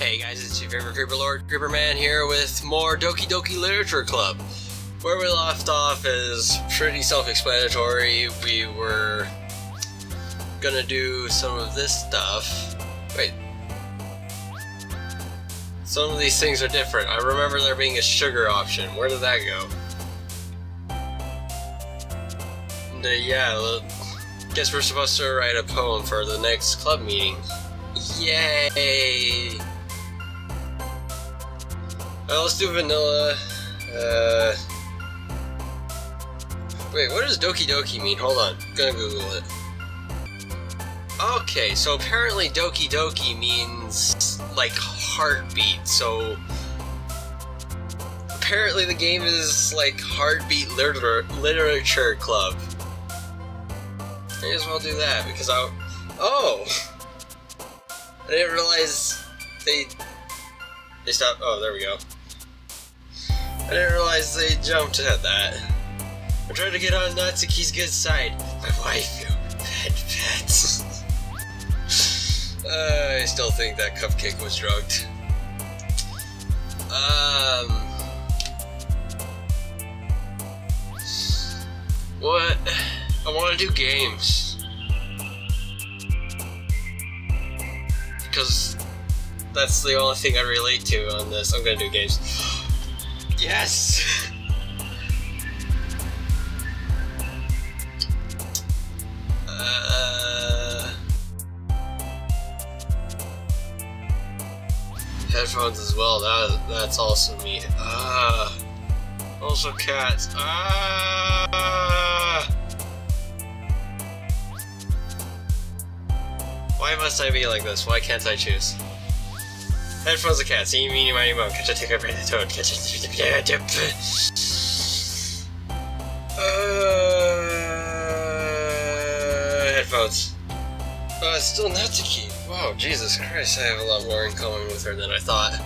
Hey guys, it's your favorite Creeper Lord, Creeper Man here with more Doki Doki Literature Club. Where we left off is pretty self-explanatory. We were gonna do some of this stuff. Wait. Some of these things are different. I remember there being a sugar option. Where did that go? And, yeah, guess we're supposed to write a poem for the next club meeting. Yay! Let's do vanilla. Wait, what does Doki Doki mean? Hold on, I'm gonna Google it. Okay, so apparently Doki Doki means like heartbeat. So apparently the game is like Heartbeat Literature Club. May as well do that because oh, I didn't realize they stopped. Oh, there we go. I didn't realize they jumped at that. I'm trying to get on Natsuki's good side. My wife, pets. I still think that cupcake was drugged. What? I want to do games. Because that's the only thing I relate to on this. I'm gonna do games. Yes! Headphones as well, that's also me. Also cats. Why must I be like this? Why can't I choose? Headphones of cats, eeny, meeny, miny, moe, catch a tick, I break the toad, catch a dip. Headphones. It's still Natsuki. Wow, Jesus Christ, I have a lot more in common with her than I thought.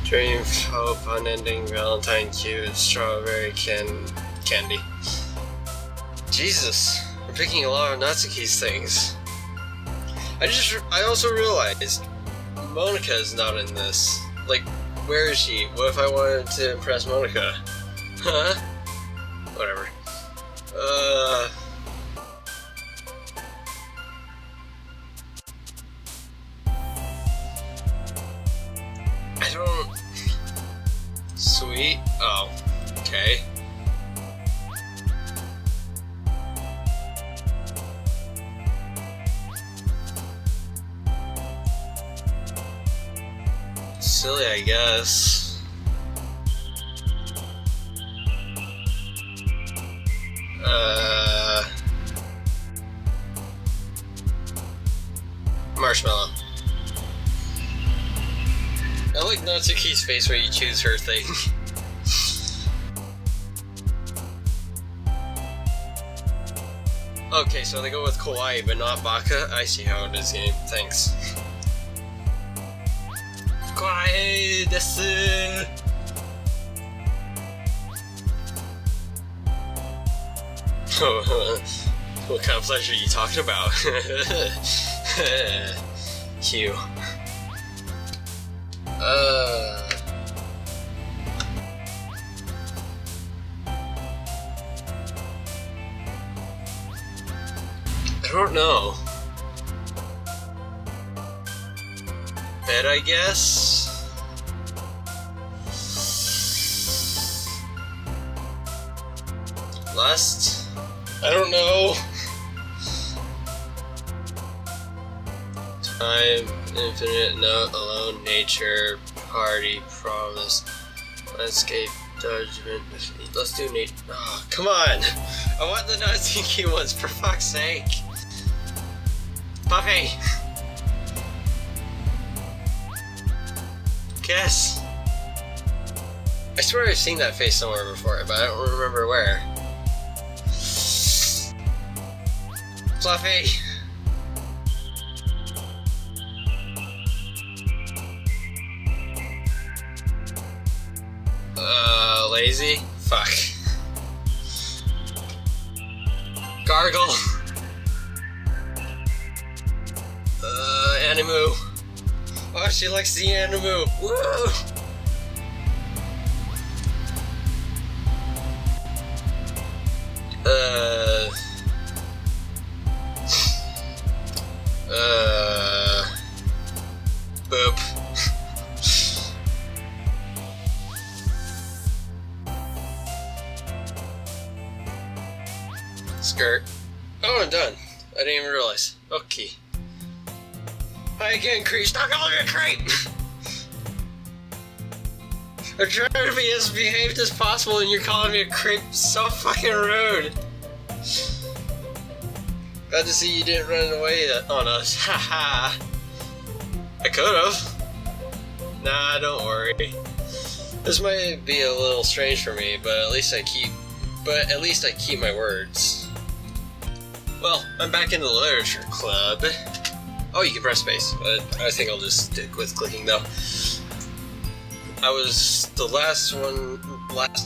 Dream, hope, unending, Valentine, cute, strawberry, candy. Jesus, we're picking a lot of Natsuki's things. I also realized Monica is not in this. Like, where is she? What if I wanted to impress Monica? Huh? Whatever. I don't... Sweet? Oh, okay. Silly, I guess. Marshmallow. I like Natsuki's face where you choose her thing. Okay, so they go with kawaii but not baka? I see how it is, game. Thanks. Kawaii desu! What kind of pleasure are you talking about? Cute. I don't know. Bed, I guess? Lust? I don't know. Time, infinite, note, alone, nature, party, promise, landscape, judgment. Let's do nature. Oh, come on! I want the Natsuki ones, for fuck's sake! Buffy! Guess! I swear I've seen that face somewhere before, but I don't remember where. Fluffy! Lazy? Fuck. Gargle! animu. Oh, she likes the animu. Woo! Boop. Skirt. Oh, I'm done. I didn't even realize. Okay. Hi again, creep. Stop calling me a creep! I'm trying to be as behaved as possible and you're calling me a creep. So fucking rude. Glad to see you didn't run away on us. Haha. I could've. Nah, don't worry. This might be a little strange for me, but at least I keep my words. Well, I'm back in the literature club. Oh, you can press space. I think I'll just stick with clicking though. I was the last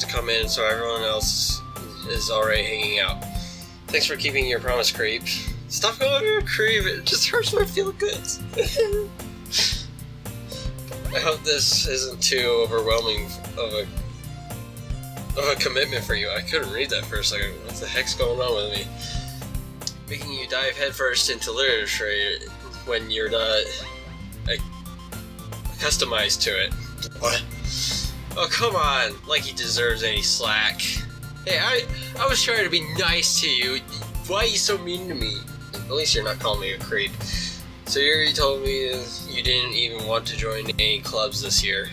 to come in, so everyone else is already hanging out. Thanks for keeping your promise, creep. Stop calling me a creep, it just hurts my feel good. I hope this isn't too overwhelming of a commitment for you. I couldn't read that for a second. What the heck's going on with me? Making you dive headfirst into literature when you're not customized to it. What? Oh, come on, like he deserves any slack. Hey, I was trying to be nice to you. Why are you so mean to me? At least you're not calling me a creep. So you already told me you didn't even want to join any clubs this year.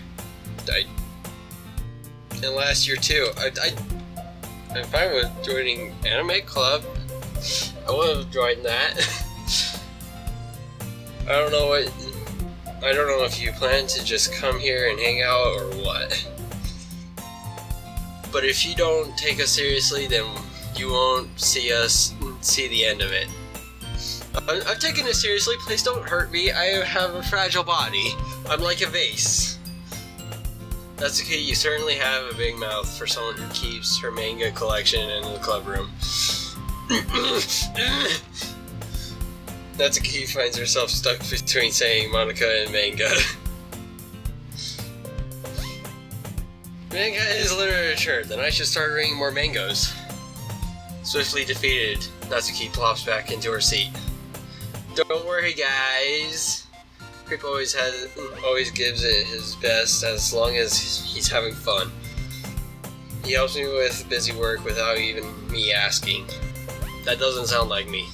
And last year too. I'm fine with joining anime club. I would have joined that. I don't know if you plan to just come here and hang out or what. But if you don't take us seriously, then you won't see the end of it. I'm taking this seriously, please don't hurt me. I have a fragile body. I'm like a vase. That's okay, you certainly have a big mouth for someone who keeps her manga collection in the club room. Natsuki finds herself stuck between saying Monica and manga. Manga is literature, then I should start reading more mangoes. Swiftly defeated, Natsuki plops back into her seat. Don't worry, guys. Creep always gives it his best as long as he's having fun. He helps me with busy work without even me asking. That doesn't sound like me.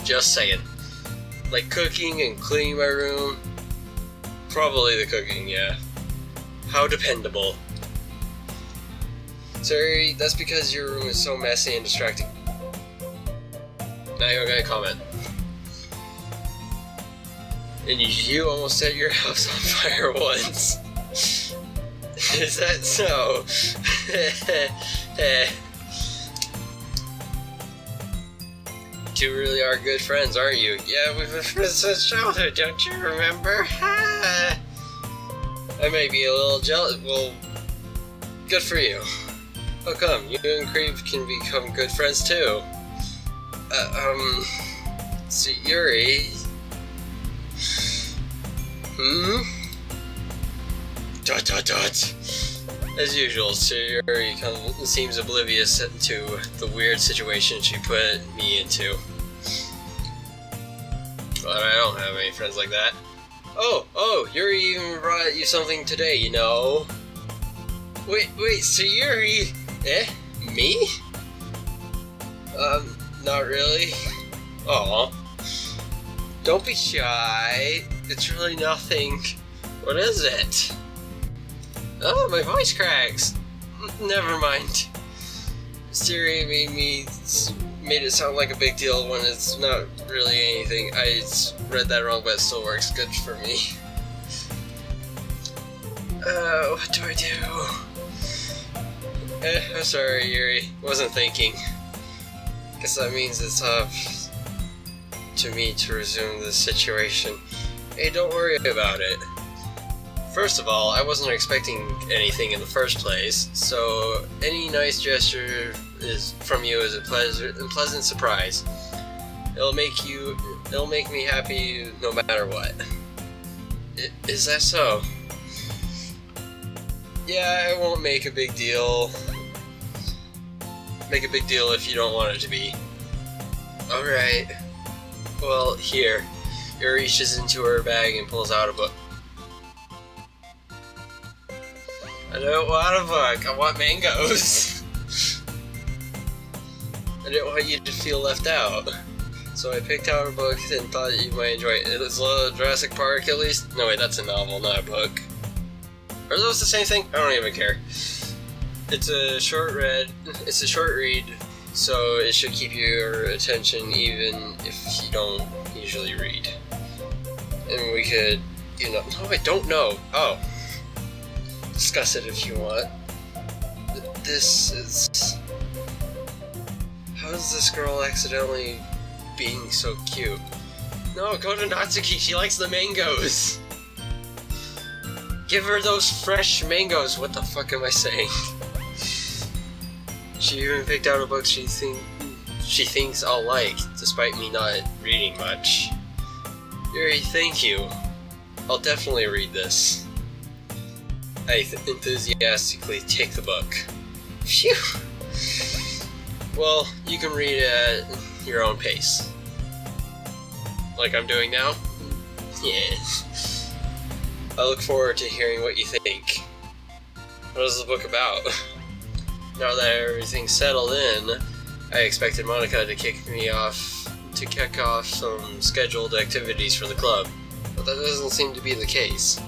Just saying. Like cooking and cleaning my room. Probably the cooking, yeah. How dependable. Sorry, that's because your room is so messy and distracting. Now you're gonna comment. And you almost set your house on fire once. Is that so? You really are good friends, aren't you? Yeah, we've been friends since childhood, don't you remember? I may be a little jealous. Well, good for you. How come? You and Creep can become good friends too. So Yuri... As usual, Yuri seems oblivious to the weird situation she put me into. But I don't have any friends like that. Oh, Yuri even brought you something today, you know. Wait, so Yuri... Me? Not really. Aw. Don't be shy. It's really nothing. What is it? Oh, my voice cracks. Never mind. Siri made it sound like a big deal when it's not really anything. I read that wrong, but it still works good for me. What do I do? I'm sorry, Yuri. Wasn't thinking. Guess that means it's up to me to resume the situation. Hey, don't worry about it. First of all, I wasn't expecting anything in the first place, so any nice gesture from you is a pleasant surprise. It'll make me happy no matter what. Is that so? Yeah, it won't make a big deal. Make a big deal if you don't want it to be. Alright. Well, here. Yuri reaches into her bag and pulls out a book. I don't want a book, I want mangoes. I didn't want you to feel left out. So I picked out a book and thought you might enjoy it. It's Jurassic Park at least? No wait, that's a novel, not a book. Are those the same thing? I don't even care. It's a short read, so it should keep your attention even if you don't usually read. And we could, no, I don't know. Oh. Discuss it if you want. This is... How is this girl accidentally being so cute? No, go to Natsuki, she likes the mangoes! Give her those fresh mangoes, what the fuck am I saying? She even picked out a book she thinks I'll like, despite me not reading much. Yuri, thank you. I'll definitely read this. I enthusiastically take the book. Phew! Well, you can read it at your own pace. Like I'm doing now? Yeah. I look forward to hearing what you think. What is the book about? Now that everything's settled in, I expected Monica to kick off some scheduled activities for the club, but that doesn't seem to be the case.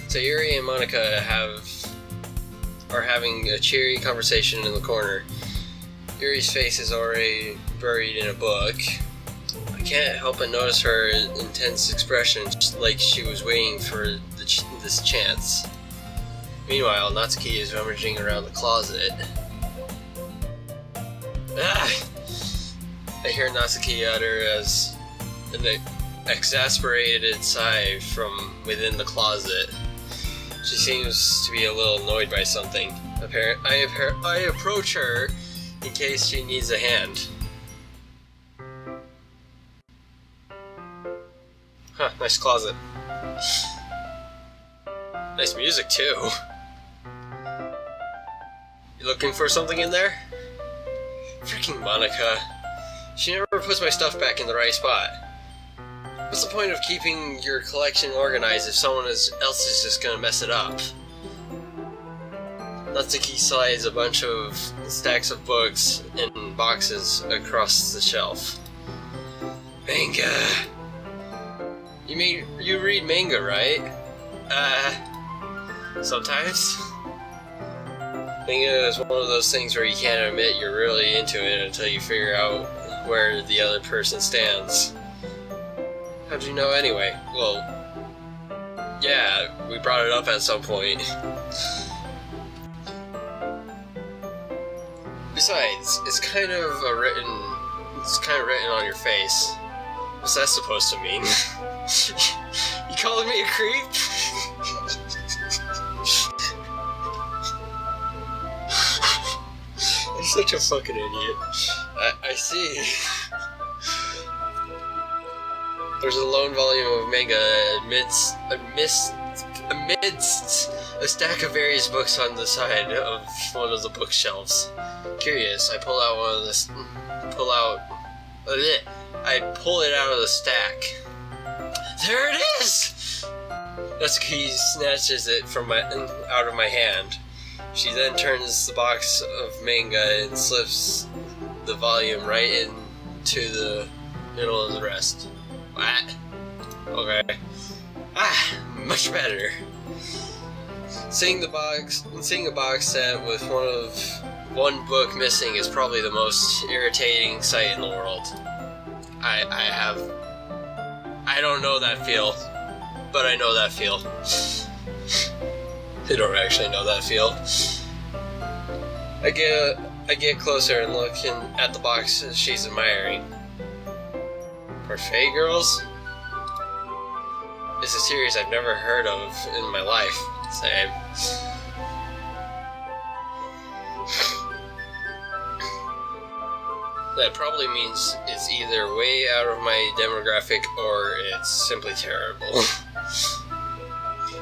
So Yuri and Monica are having a cheery conversation in the corner. Yuri's face is already buried in a book. I can't help but notice her intense expression, like she was waiting for this chance. Meanwhile, Natsuki is rummaging around the closet. Ah! I hear Natsuki utter as an exasperated sigh from within the closet. She seems to be a little annoyed by something. I approach her in case she needs a hand. Huh, nice closet. Nice music too. You looking for something in there? Freaking Monica. She never puts my stuff back in the right spot. What's the point of keeping your collection organized if someone else is just gonna mess it up? Natsuki slides a bunch of stacks of books and boxes across the shelf. Manga! You read manga, right? Sometimes. Manga is one of those things where you can't admit you're really into it until you figure out where the other person stands. How'd you know anyway? Well, yeah, we brought it up at some point. Besides, it's kind of written on your face. What's that supposed to mean? You calling me a creep? I'm such a fucking idiot. I see. There's a lone volume of manga amidst a stack of various books on the side of one of the bookshelves. Curious, I pull it out of the stack. There it is! Natsuki snatches it out of my hand. She then turns the box of manga and slips the volume right into the middle of the rest. What? Okay. Much better. Seeing a box set with one book missing is probably the most irritating sight in the world. I don't know that feel, but I know that feel. I don't actually know that feel. I get closer and look at the box she's admiring. Parfait Girls? It's a series I've never heard of in my life. Same. That probably means it's either way out of my demographic or it's simply terrible.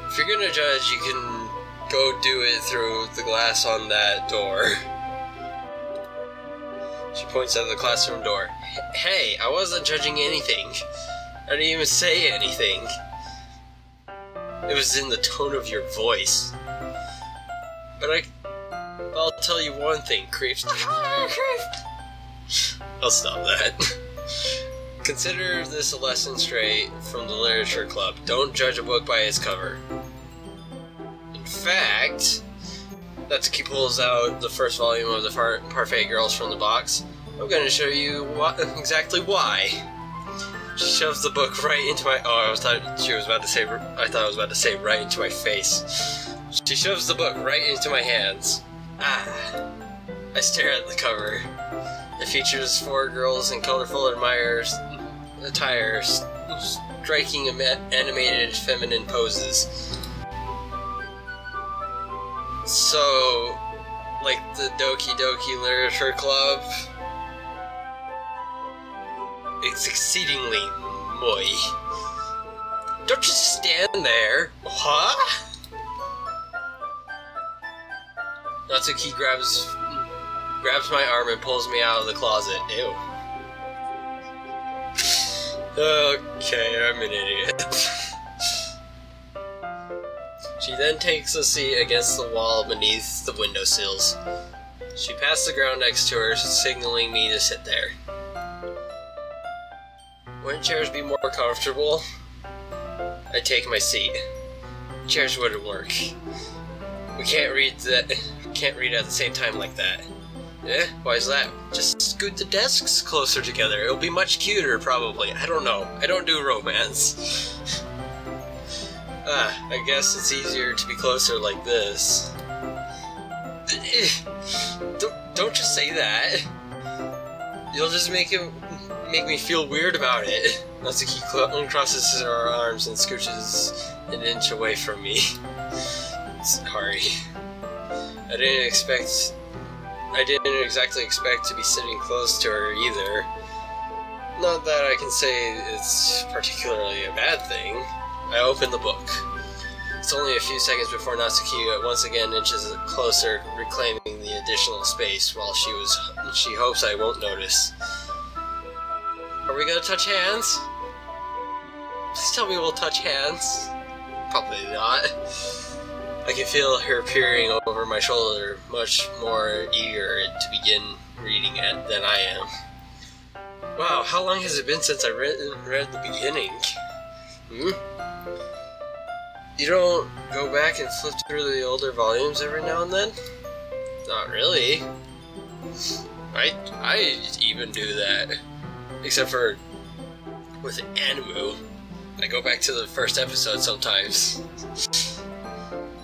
If you're gonna judge, you can go do it through the glass on that door. She points at the classroom door. Hey, I wasn't judging anything. I didn't even say anything. It was in the tone of your voice. But I'll tell you one thing, creeps. I'll stop that. Consider this a lesson straight from the literature club. Don't judge a book by its cover. In fact, Natsuki pulls out the first volume of the Parfait Girls from the box. I'm going to show you exactly why. She shoves the book right into my... I thought I was about to say right into my face. She shoves the book right into my hands. I stare at the cover. It features 4 girls in colorful attire, striking animated feminine poses. So, like the Doki Literature Club, it's exceedingly moy. Don't just stand there. Huh? Natsuki grabs my arm and pulls me out of the closet. Ew. Okay, I'm an idiot. She then takes a seat against the wall beneath the windowsills. She pats the ground next to her, signaling me to sit there. Wouldn't chairs be more comfortable? I take my seat. Chairs wouldn't work. We can't read at the same time like that. Eh? Why is that? Just scoot the desks closer together. It'll be much cuter, probably. I don't know. I don't do romance. I guess it's easier to be closer like this. Don't just say that. You'll just make me feel weird about it. Natsuki crosses her arms and scooches an inch away from me. Sorry. I didn't exactly expect to be sitting close to her either. Not that I can say it's particularly a bad thing. I open the book. It's only a few seconds before Natsuki once again inches closer, reclaiming the additional space while she hopes I won't notice. Are we gonna touch hands? Please tell me we'll touch hands. Probably not. I can feel her peering over my shoulder, much more eager to begin reading it than I am. Wow, how long has it been since I read the beginning? You don't go back and flip through the older volumes every now and then? Not really. I even do that. Except for with Animu. I go back to the first episode sometimes.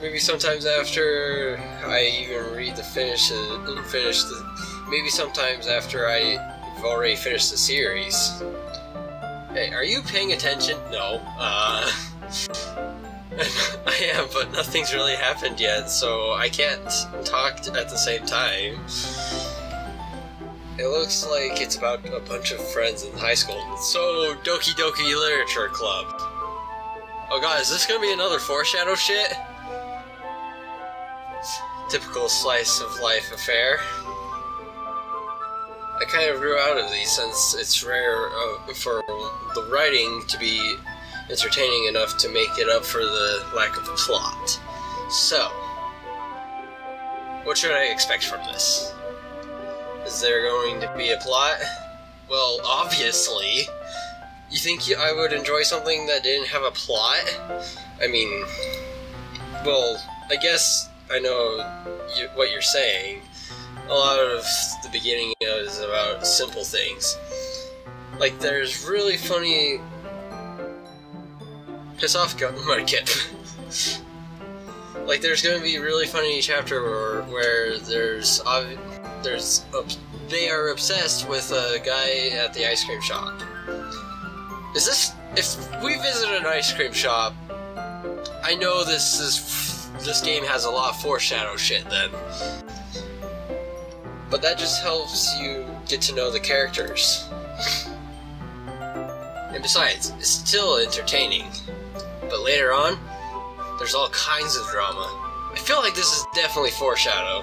Maybe sometimes after I even read maybe sometimes after I've already finished the series. Hey, are you paying attention? No. I am, but nothing's really happened yet, so I can't talk at the same time. It looks like it's about a bunch of friends in high school. So, Doki Literature Club. Oh god, is this gonna be another foreshadow shit? Typical slice of life affair. I kind of grew out of these since it's rare for the writing to be entertaining enough to make it up for the lack of plot. So, what should I expect from this? Is there going to be a plot? Well, obviously. You think I would enjoy something that didn't have a plot? I mean, well, I guess I know what you're saying. A lot of the beginning is about simple things. Like, there's really funny... Piss off, Market. Like, there's gonna be a really funny chapter where they are obsessed with a guy at the ice cream shop. If we visit an ice cream shop, I know this game has a lot of foreshadow shit then. But that just helps you get to know the characters. And besides, it's still entertaining. But later on, there's all kinds of drama. I feel like this is definitely foreshadow.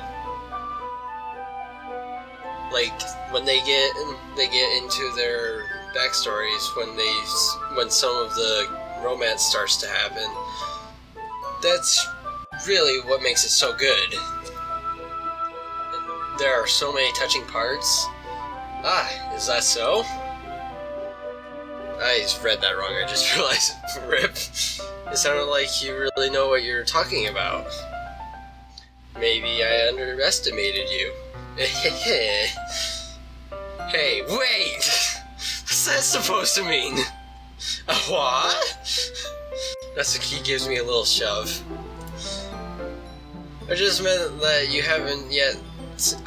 Like when they get into their backstories, when some of the romance starts to happen. That's really what makes it so good. And there are so many touching parts. Ah, is that so? I just read that wrong, I just realized. RIP. It sounded like you really know what you're talking about. Maybe I underestimated you. Hey, wait! What's that supposed to mean? A what? Natsuki gives me a little shove. I just meant that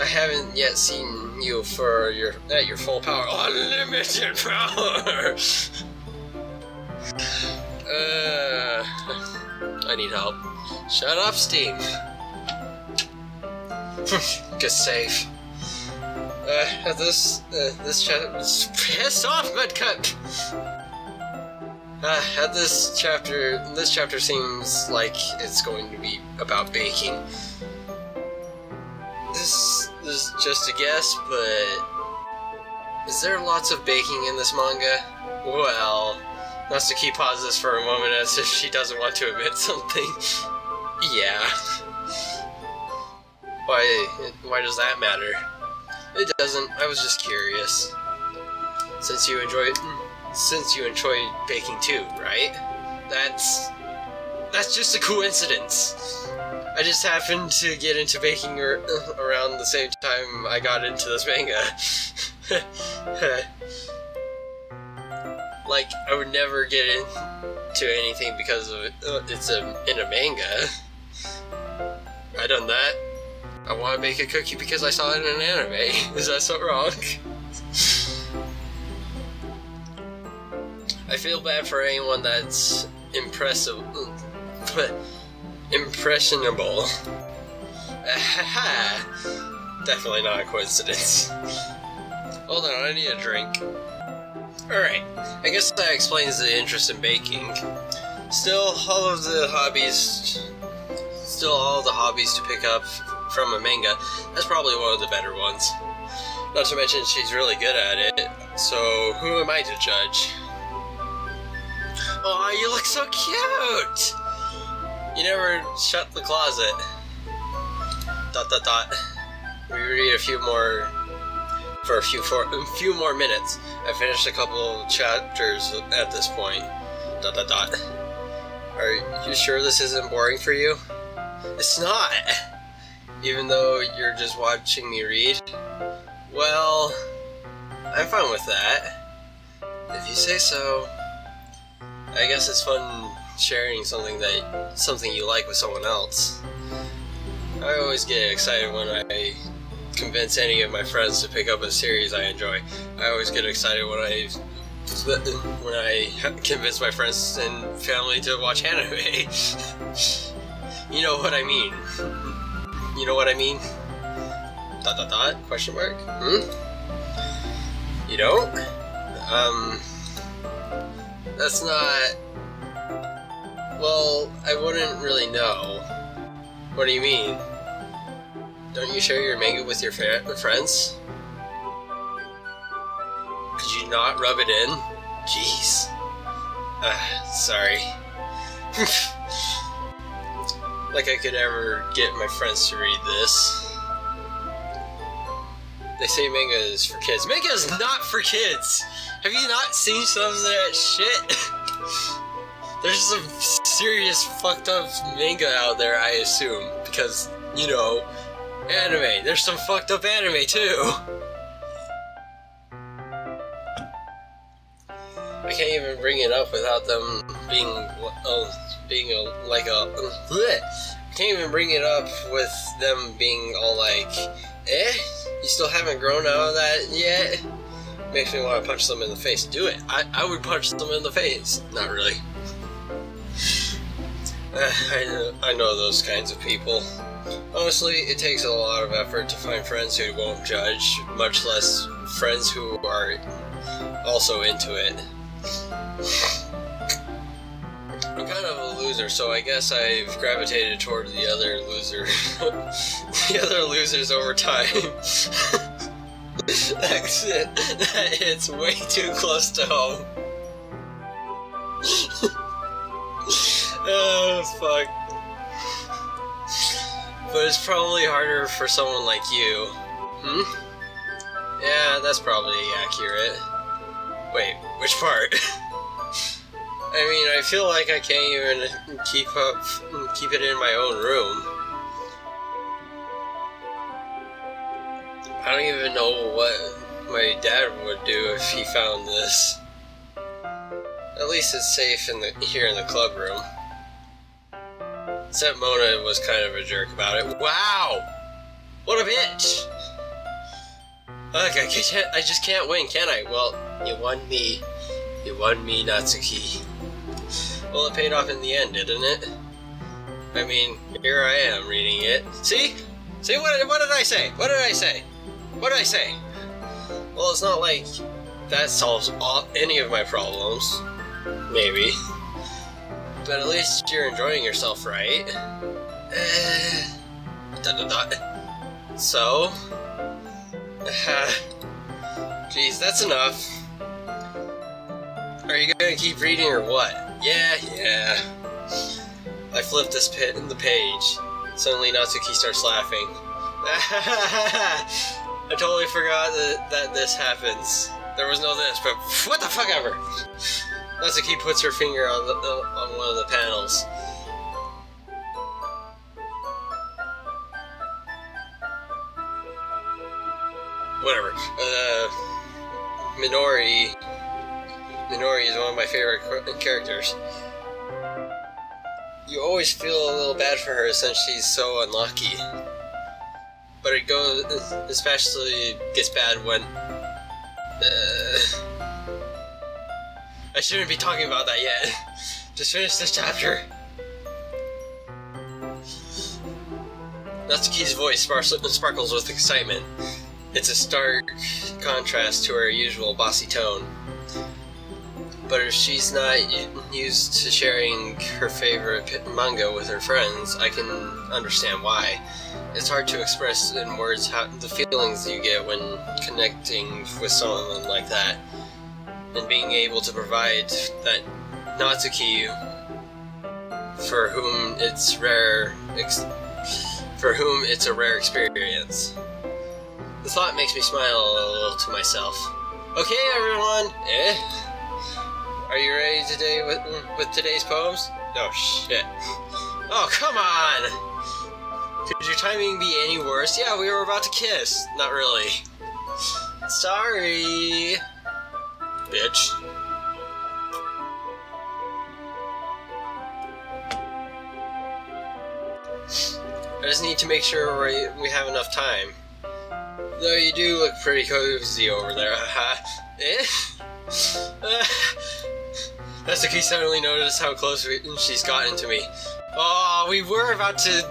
I haven't yet seen you at your full power. Unlimited power! I need help. Shut up, Steam. Good save. This chapter is pissed off, Mudcut. This chapter seems like it's going to be about baking. This is just a guess, but is there lots of baking in this manga? Well, Natsuki pauses for a moment as if she doesn't want to admit something. Yeah. Why does that matter? It doesn't. I was just curious. Since you enjoy baking too, right? That's just a coincidence. I just happened to get into baking around the same time I got into this manga. Like, I would never get into anything because of it's in a manga. I done that. I want to make a cookie because I saw it in an anime. Is that so wrong? I feel bad for anyone that's impressionable. Definitely not a coincidence. Hold on, I need a drink. Alright, I guess that explains the interest in baking. Still, all the hobbies to pick up from a manga, that's probably one of the better ones. Not to mention she's really good at it, so who am I to judge? Oh, you look so cute! You never shut the closet. ... We read a few more for a few more minutes. I finished a couple chapters at this point. ... Are you sure this isn't boring for you? It's not! Even though you're just watching me read? Well, I'm fine with that. If you say so. I guess it's fun sharing something you like with someone else. I always get excited when I convince any of my friends to pick up a series I enjoy. I always get excited when I convince my friends and family to watch anime. You know what I mean. You know what I mean? ... Question mark? You don't? That's not... Well, I wouldn't really know. What do you mean? Don't you share your manga with your friends? Could you not rub it in? Jeez. Sorry. Like I could ever get my friends to read this. They say manga is for kids. Manga is not for kids! Have you not seen some of that shit? There's some serious fucked up manga out there, I assume. Because, you know, anime. There's some fucked up anime too. I can't even bring it up without them being I can't even bring it up with them being all like, you still haven't grown out of that yet? Makes me want to punch them in the face. Do it. I would punch them in the face. Not really. I know those kinds of people. Honestly, it takes a lot of effort to find friends who won't judge, much less friends who are also into it. I'm kind of a loser, so I guess I've gravitated toward the other losers over time. That's it. It's way too close to home. Oh, fuck. But it's probably harder for someone like you. Yeah, that's probably accurate. Wait, which part? I mean, I feel like I can't even keep it in my own room. I don't even know what my dad would do if he found this. At least it's safe here in the club room. Except Mona was kind of a jerk about it. Wow! What a bitch! Look, I just can't win, can I? Well, you won me. You won me, Natsuki. Well, it paid off in the end, didn't it? I mean, here I am reading it. See? See, what did I say? What did I say? What did I say? Well, it's not like that solves any of my problems. Maybe. But at least you're enjoying yourself, right? So? Jeez, that's enough. Are you gonna keep reading or what? Yeah. I flipped the page. Suddenly Natsuki starts laughing. I totally forgot that this happens. There was no this, but what the fuck ever. Natsuki puts her finger on one of the panels. Whatever. Minori is one of my favorite characters. You always feel a little bad for her since she's so unlucky. But it especially gets bad when... I shouldn't be talking about that yet. Just finish this chapter. Natsuki's voice sparkles with excitement. It's a stark contrast to her usual bossy tone. But if she's not used to sharing her favorite manga with her friends, I can understand why. It's hard to express in words the feelings you get when connecting with someone like that. And being able to provide that Natsuki for whom it's a rare experience. The thought makes me smile a little to myself. Okay, everyone. Are you ready today with today's poems? Oh shit. Oh, come on! Could your timing be any worse? Yeah, we were about to kiss. Not really. Sorry. Bitch. I just need to make sure we have enough time. Though you do look pretty cozy over there, haha. Natsuki suddenly noticed how close she's gotten to me. Oh, we were about to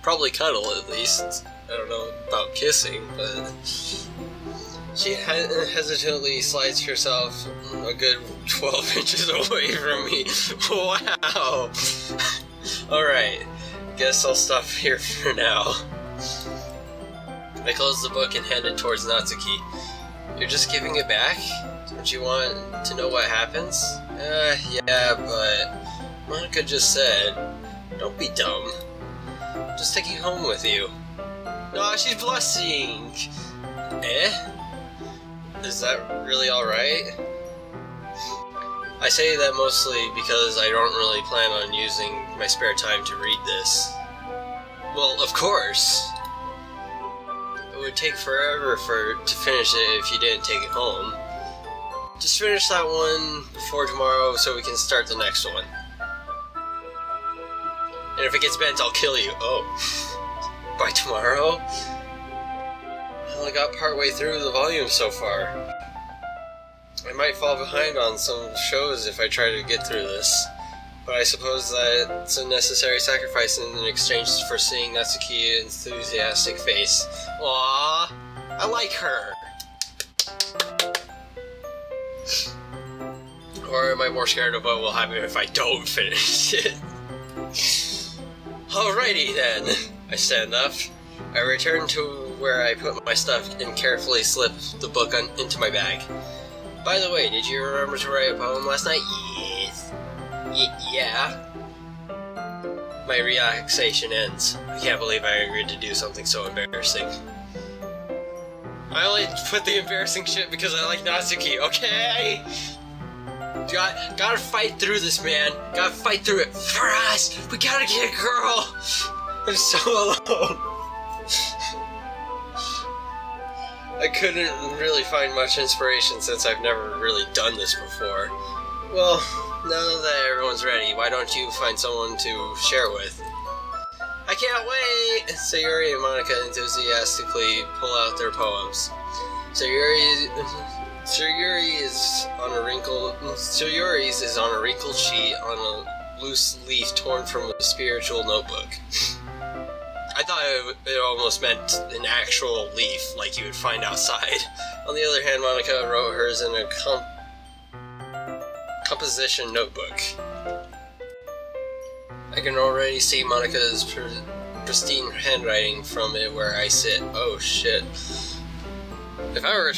probably cuddle at least. I don't know about kissing, but... She hesitantly slides herself a good 12 inches away from me. Wow! Alright, guess I'll stop here for now. I close the book and hand it towards Natsuki. You're just giving it back? Don't you want to know what happens? Yeah, but Monica just said, don't be dumb. Just take it home with you. No, she's blushing! Is that really alright? I say that mostly because I don't really plan on using my spare time to read this. Well, of course! It would take forever to finish it if you didn't take it home. Just finish that one before tomorrow so we can start the next one. And if it gets bent, I'll kill you. Oh. By tomorrow? I only got partway through the volume so far. I might fall behind on some shows if I try to get through this. But I suppose that's a necessary sacrifice in exchange for seeing Natsuki's enthusiastic face. Aww, I like her. Or am I more scared of what will happen if I don't finish it? Alrighty then. I stand up. I return to where I put my stuff and carefully slip the book into my bag. By the way, did you remember to write a poem last night? Yes. Yeah. My relaxation ends. I can't believe I agreed to do something so embarrassing. I only put the embarrassing shit because I like Natsuki, okay? Gotta fight through this, man. Gotta fight through it for us. We gotta get a girl. I'm so alone. I couldn't really find much inspiration since I've never really done this before. Well, now that everyone's ready, why don't you find someone to share with? I can't wait! Sayuri and Monica enthusiastically pull out their poems. Sayuri's is on a wrinkled sheet on a loose leaf torn from a spiritual notebook. I thought it almost meant an actual leaf, like you would find outside. On the other hand, Monica wrote hers in a composition notebook. I can already see Monica's pristine handwriting from it where I sit. Oh shit. If I were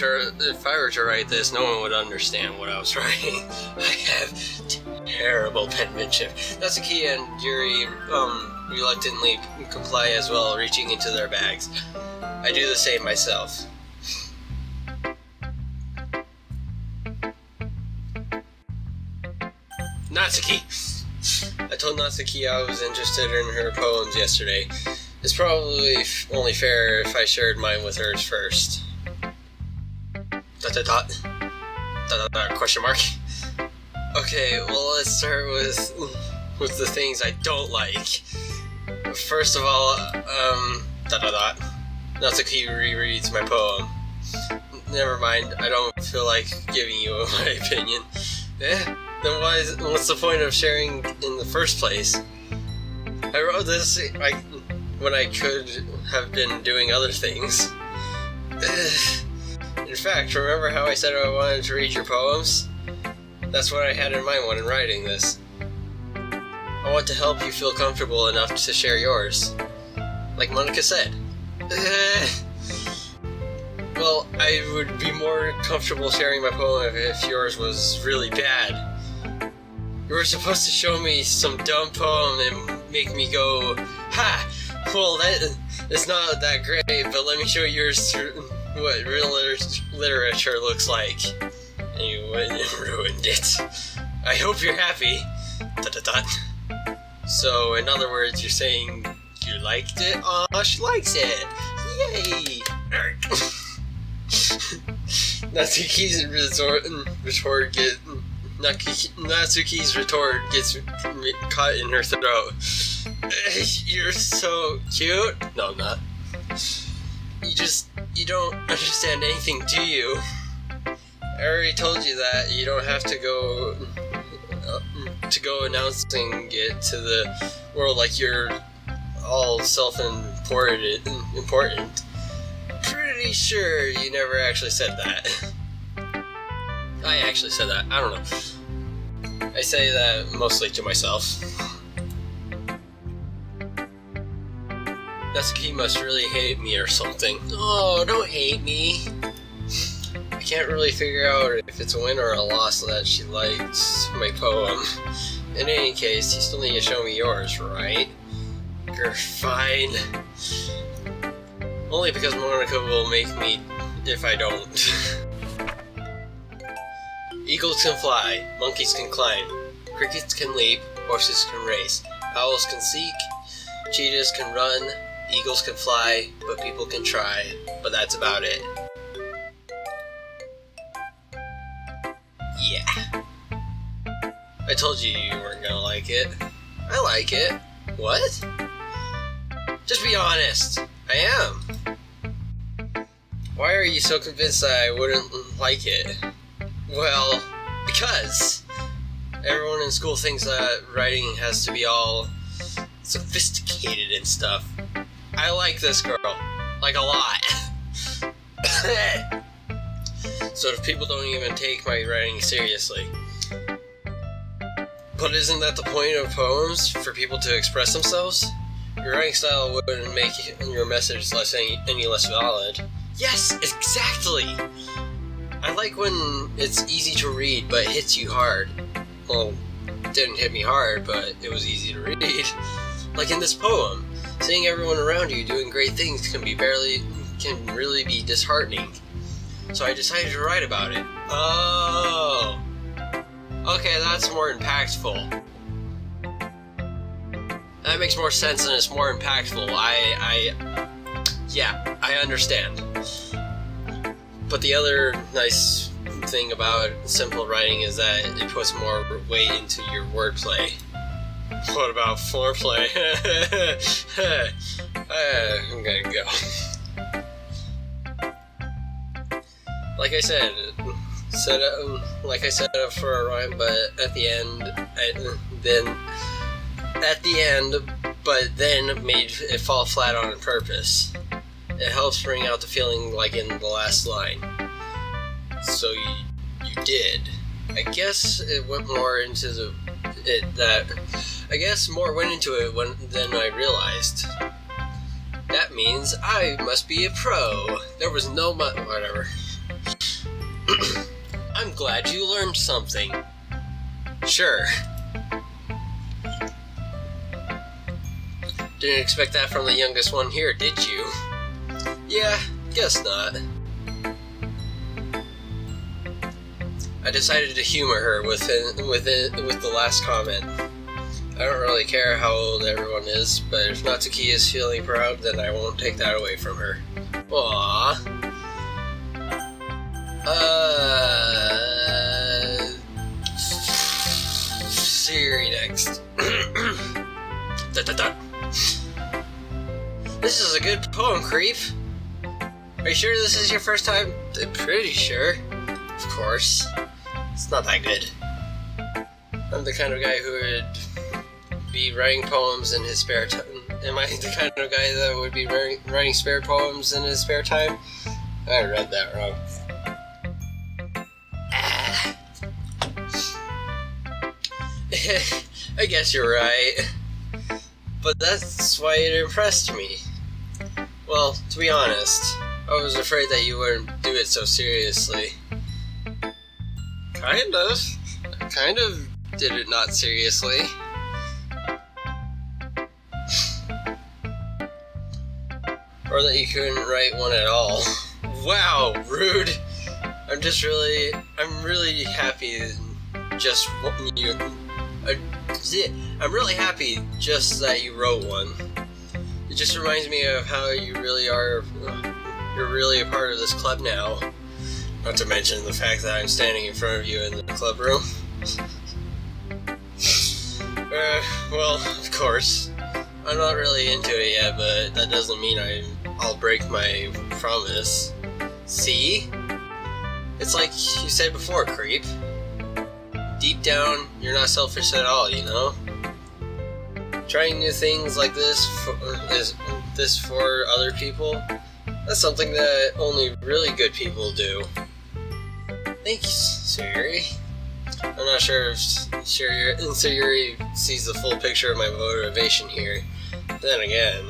to write this, no one would understand what I was writing. I have terrible penmanship. Natsuki and Yuri reluctantly comply as well, reaching into their bags. I do the same myself. Natsuki! I told Natsuki I was interested in her poems yesterday. It's probably only fair if I shared mine with hers first. ... Question mark. Okay, well let's start with the things I don't like. First of all, Natsuki rereads my poem. Never mind, I don't feel like giving you my opinion. Then what's the point of sharing in the first place? I wrote this when I could have been doing other things. In fact, remember how I said I wanted to read your poems? That's what I had in mind when writing this. I want to help you feel comfortable enough to share yours. Like Monica said. Well, I would be more comfortable sharing my poem if yours was really bad. You were supposed to show me some dumb poem and make me go, ha! Well, it's not that great, but let me show yours what real literature looks like. And you went and ruined it. I hope you're happy. ... So, in other words, you're saying you liked it? Aw, she likes it! Yay! Natsuki's retort gets caught in her throat. You're so cute. No, I'm not. You don't understand anything, do you? I already told you that you don't have to go announcing it to the world like you're all self-important. Pretty sure you never actually said that. I actually said that. I don't know. I say that mostly to myself. Natsuki must really hate me or something. Oh, don't hate me. I can't really figure out if it's a win or a loss that she likes my poem. In any case, you still need to show me yours, right? You're fine. Only because Monica will make me if I don't. Eagles can fly, monkeys can climb, crickets can leap, horses can race, owls can seek, cheetahs can run, eagles can fly, but people can try, but that's about it. Yeah. I told you you weren't gonna like it. I like it. What? Just be honest. I am. Why are you so convinced that I wouldn't like it? Well, because everyone in school thinks that writing has to be all sophisticated and stuff. I like this girl. Like, a lot. So if people don't even take my writing seriously. But isn't that the point of poems? For people to express themselves? Your writing style wouldn't make your message any less valid. Yes, exactly! I like when it's easy to read, but it hits you hard. Well, it didn't hit me hard, but it was easy to read. Like in this poem, seeing everyone around you doing great things can really be disheartening. So I decided to write about it. Oh! Okay, that's more impactful. That makes more sense and it's more impactful. Yeah, I understand. But the other nice thing about simple writing is that it puts more weight into your wordplay. What about foreplay? I'm gonna go. Like I said up for a rhyme, but at the end, but then made it fall flat on purpose. It helps bring out the feeling like in the last line. So you did. I guess it went more into more went into it than I realized. That means I must be a pro. There was no whatever. I'm glad you learned something. Sure. Didn't expect that from the youngest one here, did you? Yeah, guess not. I decided to humor her with the last comment. I don't really care how old everyone is, but if Natsuki is feeling proud, then I won't take that away from her. Aww. See you next. This is a good poem, Creep. Are you sure this is your first time? I'm pretty sure. Of course. It's not that good. I'm the kind of guy who would be writing poems in his spare time. Am I the kind of guy that would be writing spare poems in his spare time? I read that wrong. I guess you're right. But that's why it impressed me. Well, to be honest, I was afraid that you wouldn't do it so seriously. Kind of. I kind of did it not seriously. Or that you couldn't write one at all. Wow, rude. I'm really happy I'm really happy just that you wrote one. It just reminds me of how you really are. You're really a part of this club now. Not to mention the fact that I'm standing in front of you in the club room. Well, of course. I'm not really into it yet, but that doesn't mean I'll break my promise. See? It's like you said before, Creep. Deep down, you're not selfish at all, you know? Trying new things like this for other people, that's something that only really good people do. Thanks, Siri. I'm not sure if Siri sees the full picture of my motivation here. Then again,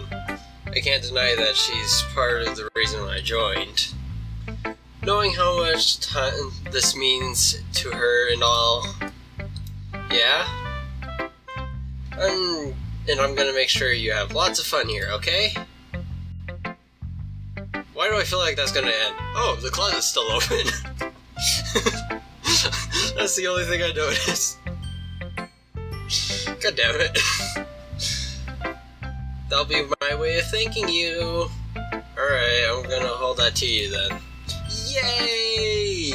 I can't deny that she's part of the reason I joined. Knowing how much time this means to her and all. Yeah? And I'm gonna make sure you have lots of fun here, okay? Why do I feel like that's gonna end? Oh, the closet's still open. That's the only thing I noticed. God damn it. That'll be my way of thanking you. Alright, I'm gonna hold that to you then. Yay!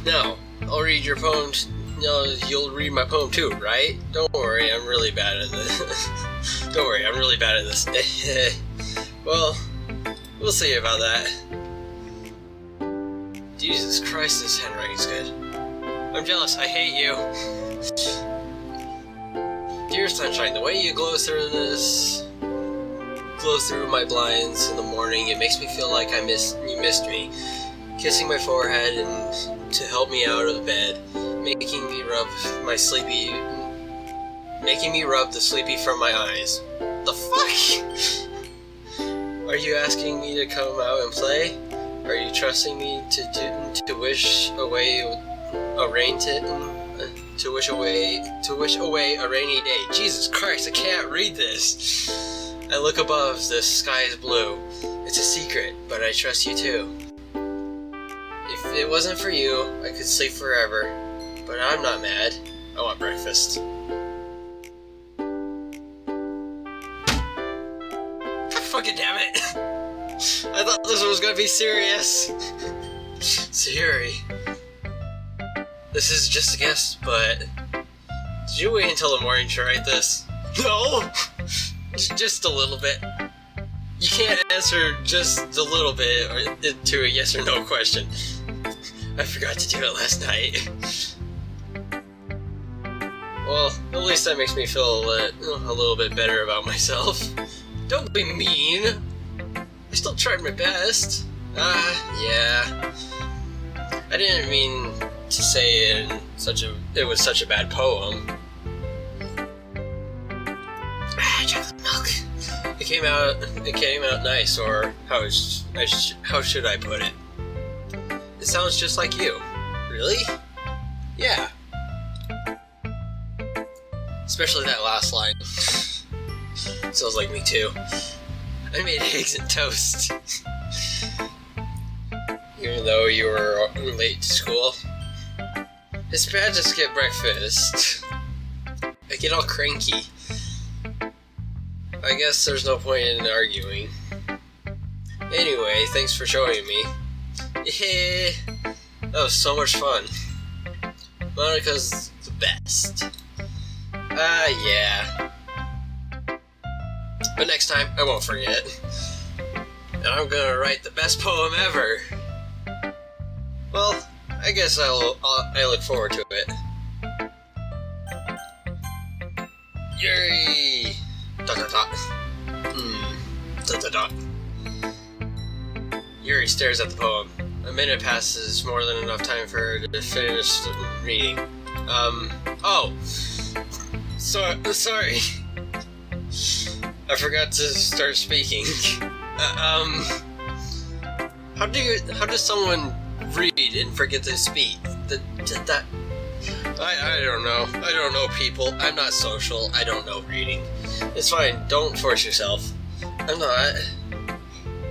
Now, I'll read your poem. No, you'll read my poem too, right? Don't worry, I'm really bad at this. Don't worry, I'm really bad at this. Well, we'll see about that. Jesus Christ, this handwriting's good. I'm jealous. I hate you. Dear sunshine, the way you glow through my blinds in the morning, it makes me feel like you missed me. Kissing my forehead and to help me out of the bed, making me rub the sleepy from my eyes. The fuck? Are you asking me to come out and play? Are you trusting me to wish away a rainy day? Jesus Christ, I can't read this. I look above, the sky is blue. It's a secret, but I trust you too. If it wasn't for you, I could sleep forever. But I'm not mad. I want breakfast. Fucking damn it! I thought this was gonna be serious. Sayuri. This is just a guess, but did you wait until the morning to write this? No! Just a little bit. You can't answer just a little bit to a yes or no question. I forgot to do it last night. Well, at least that makes me feel a little bit better about myself. Don't be mean. I still tried my best. Yeah. I didn't mean to say it was such a bad poem. Chocolate milk. It came out nice, or how should I put it? It sounds just like you. Really? Yeah. Especially that last line. Sounds like me too. I made eggs and toast. Even though you were late to school. It's bad to skip breakfast. I get all cranky. I guess there's no point in arguing. Anyway, thanks for showing me. Yeah, that was so much fun. Monica's the best. Yeah. But next time, I won't forget. And I'm gonna write the best poem ever. Well, I guess I look forward to it. Yuri! Dot dot dot. Dot dot dot. Yuri stares at the poem. A minute passes, more than enough time for her to finish reading. Oh! Sorry. I forgot to start speaking. How does someone read and forget to speak? I don't know. I don't know people. I'm not social. I don't know reading. It's fine. Don't force yourself. I'm not.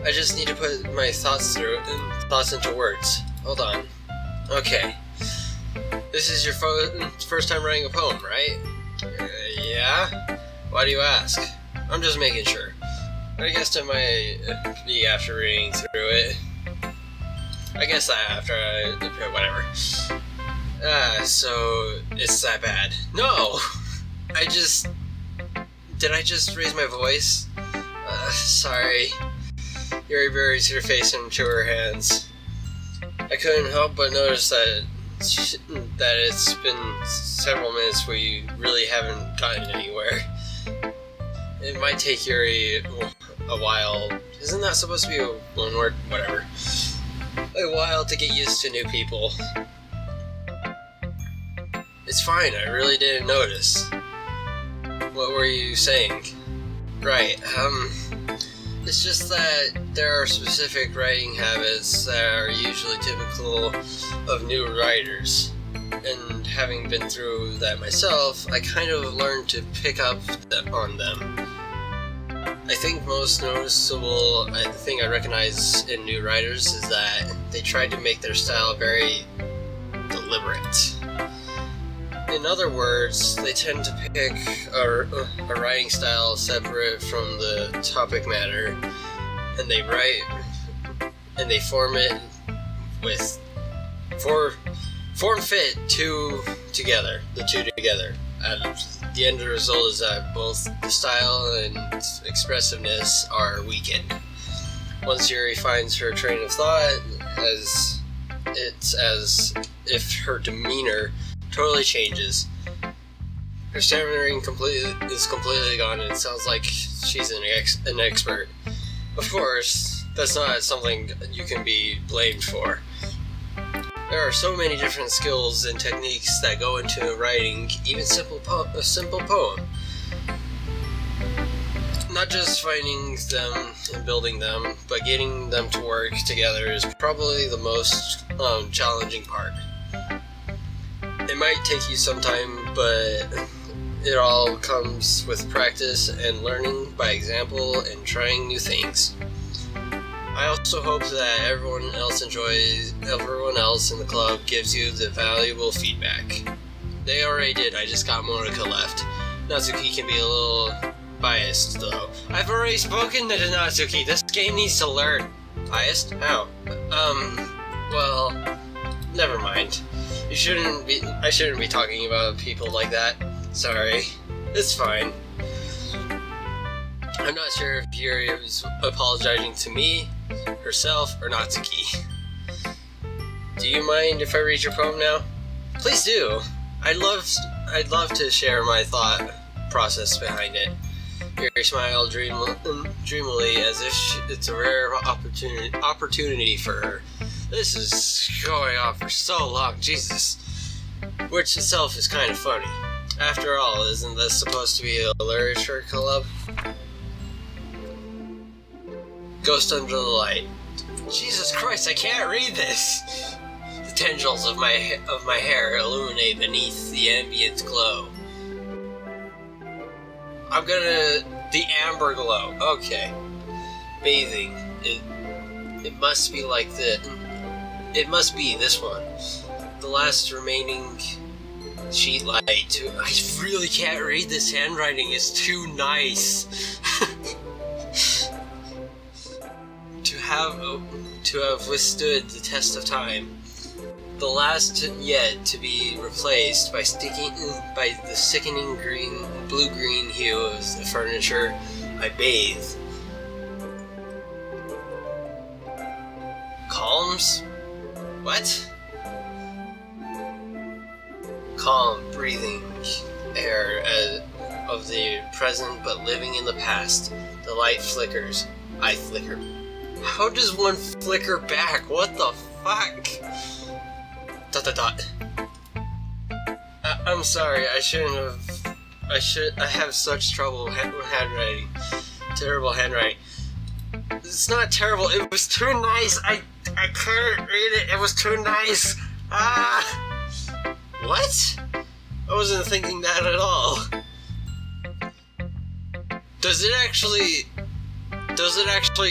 I just need to put my thoughts into words. Hold on. Okay. This is your first time writing a poem, right? Yeah? Why do you ask? I'm just making sure. I guess I might be after reading through it. I guess that after whatever. So it's that bad. No! Did I just raise my voice? Sorry. Yuri buries her face into her hands. I couldn't help but notice that it's been several minutes where you really haven't gotten anywhere. It might take Yuri a while. Isn't that supposed to be one word? Whatever. A while to get used to new people. It's fine, I really didn't notice. What were you saying? Right, it's just that there are specific writing habits that are usually typical of new writers. And having been through that myself, I kind of learned to pick up on them. I think most noticeable thing I recognize in new writers is that they tried to make their style very deliberate. In other words, they tend to pick a writing style separate from the topic matter, and they write and they form it with form fit the two together. And the end result is that both the style and expressiveness are weakened. Once Yuri finds her train of thought, as it's as if her demeanor totally changes. Her stammering is completely gone, and it sounds like she's an expert. Of course, that's not something you can be blamed for. There are so many different skills and techniques that go into writing even a simple poem. Not just finding them and building them, but getting them to work together is probably the most challenging part. It might take you some time, but it all comes with practice and learning by example and trying new things. I also hope that everyone else in the club gives you the valuable feedback. They already did, I just got Monica left. Natsuki can be a little biased though. I've already spoken to Natsuki, this game needs to learn. Biased? How? Well, never mind. I shouldn't be talking about people like that. Sorry. It's fine. I'm not sure if Yuri was apologizing to me, herself, or Natsuki. Do you mind if I read your poem now? Please do. I'd love to share my thought process behind it. Yuri smiled dreamily as if it's a rare opportunity for her. This is going on for so long, Jesus. Which itself is kind of funny. After all, isn't this supposed to be a literature club? Ghost under the light. Jesus Christ, I can't read this! The tendrils of my hair illuminate beneath the ambient glow. The amber glow. Okay. Bathing. It must be like it must be this one. The last remaining sheet light. I really can't read this handwriting. It's too nice. To have withstood the test of time. The last yet to be replaced by the sickening blue-green hue of the furniture I bathe. Calms? What? Calm, breathing air of the present but living in the past. The light flickers. I flicker. How does one flicker back? What the fuck? ... I'm sorry, I have such trouble with handwriting. Terrible handwriting. It's not terrible, it was too nice. I can't read it, it was too nice. What? I wasn't thinking that at all. Does it actually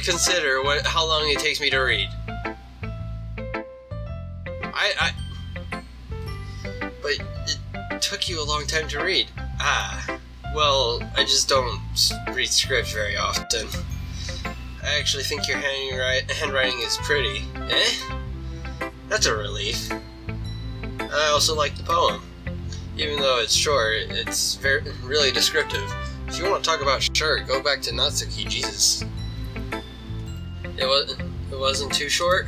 consider how long it takes me to read? But it took you a long time to read. Well, I just don't read scripts very often. I actually think your handwriting is pretty. That's a relief. I also like the poem. Even though it's short, it's really descriptive. If you want to talk about short, go back to Natsuki, Jesus. It wasn't too short?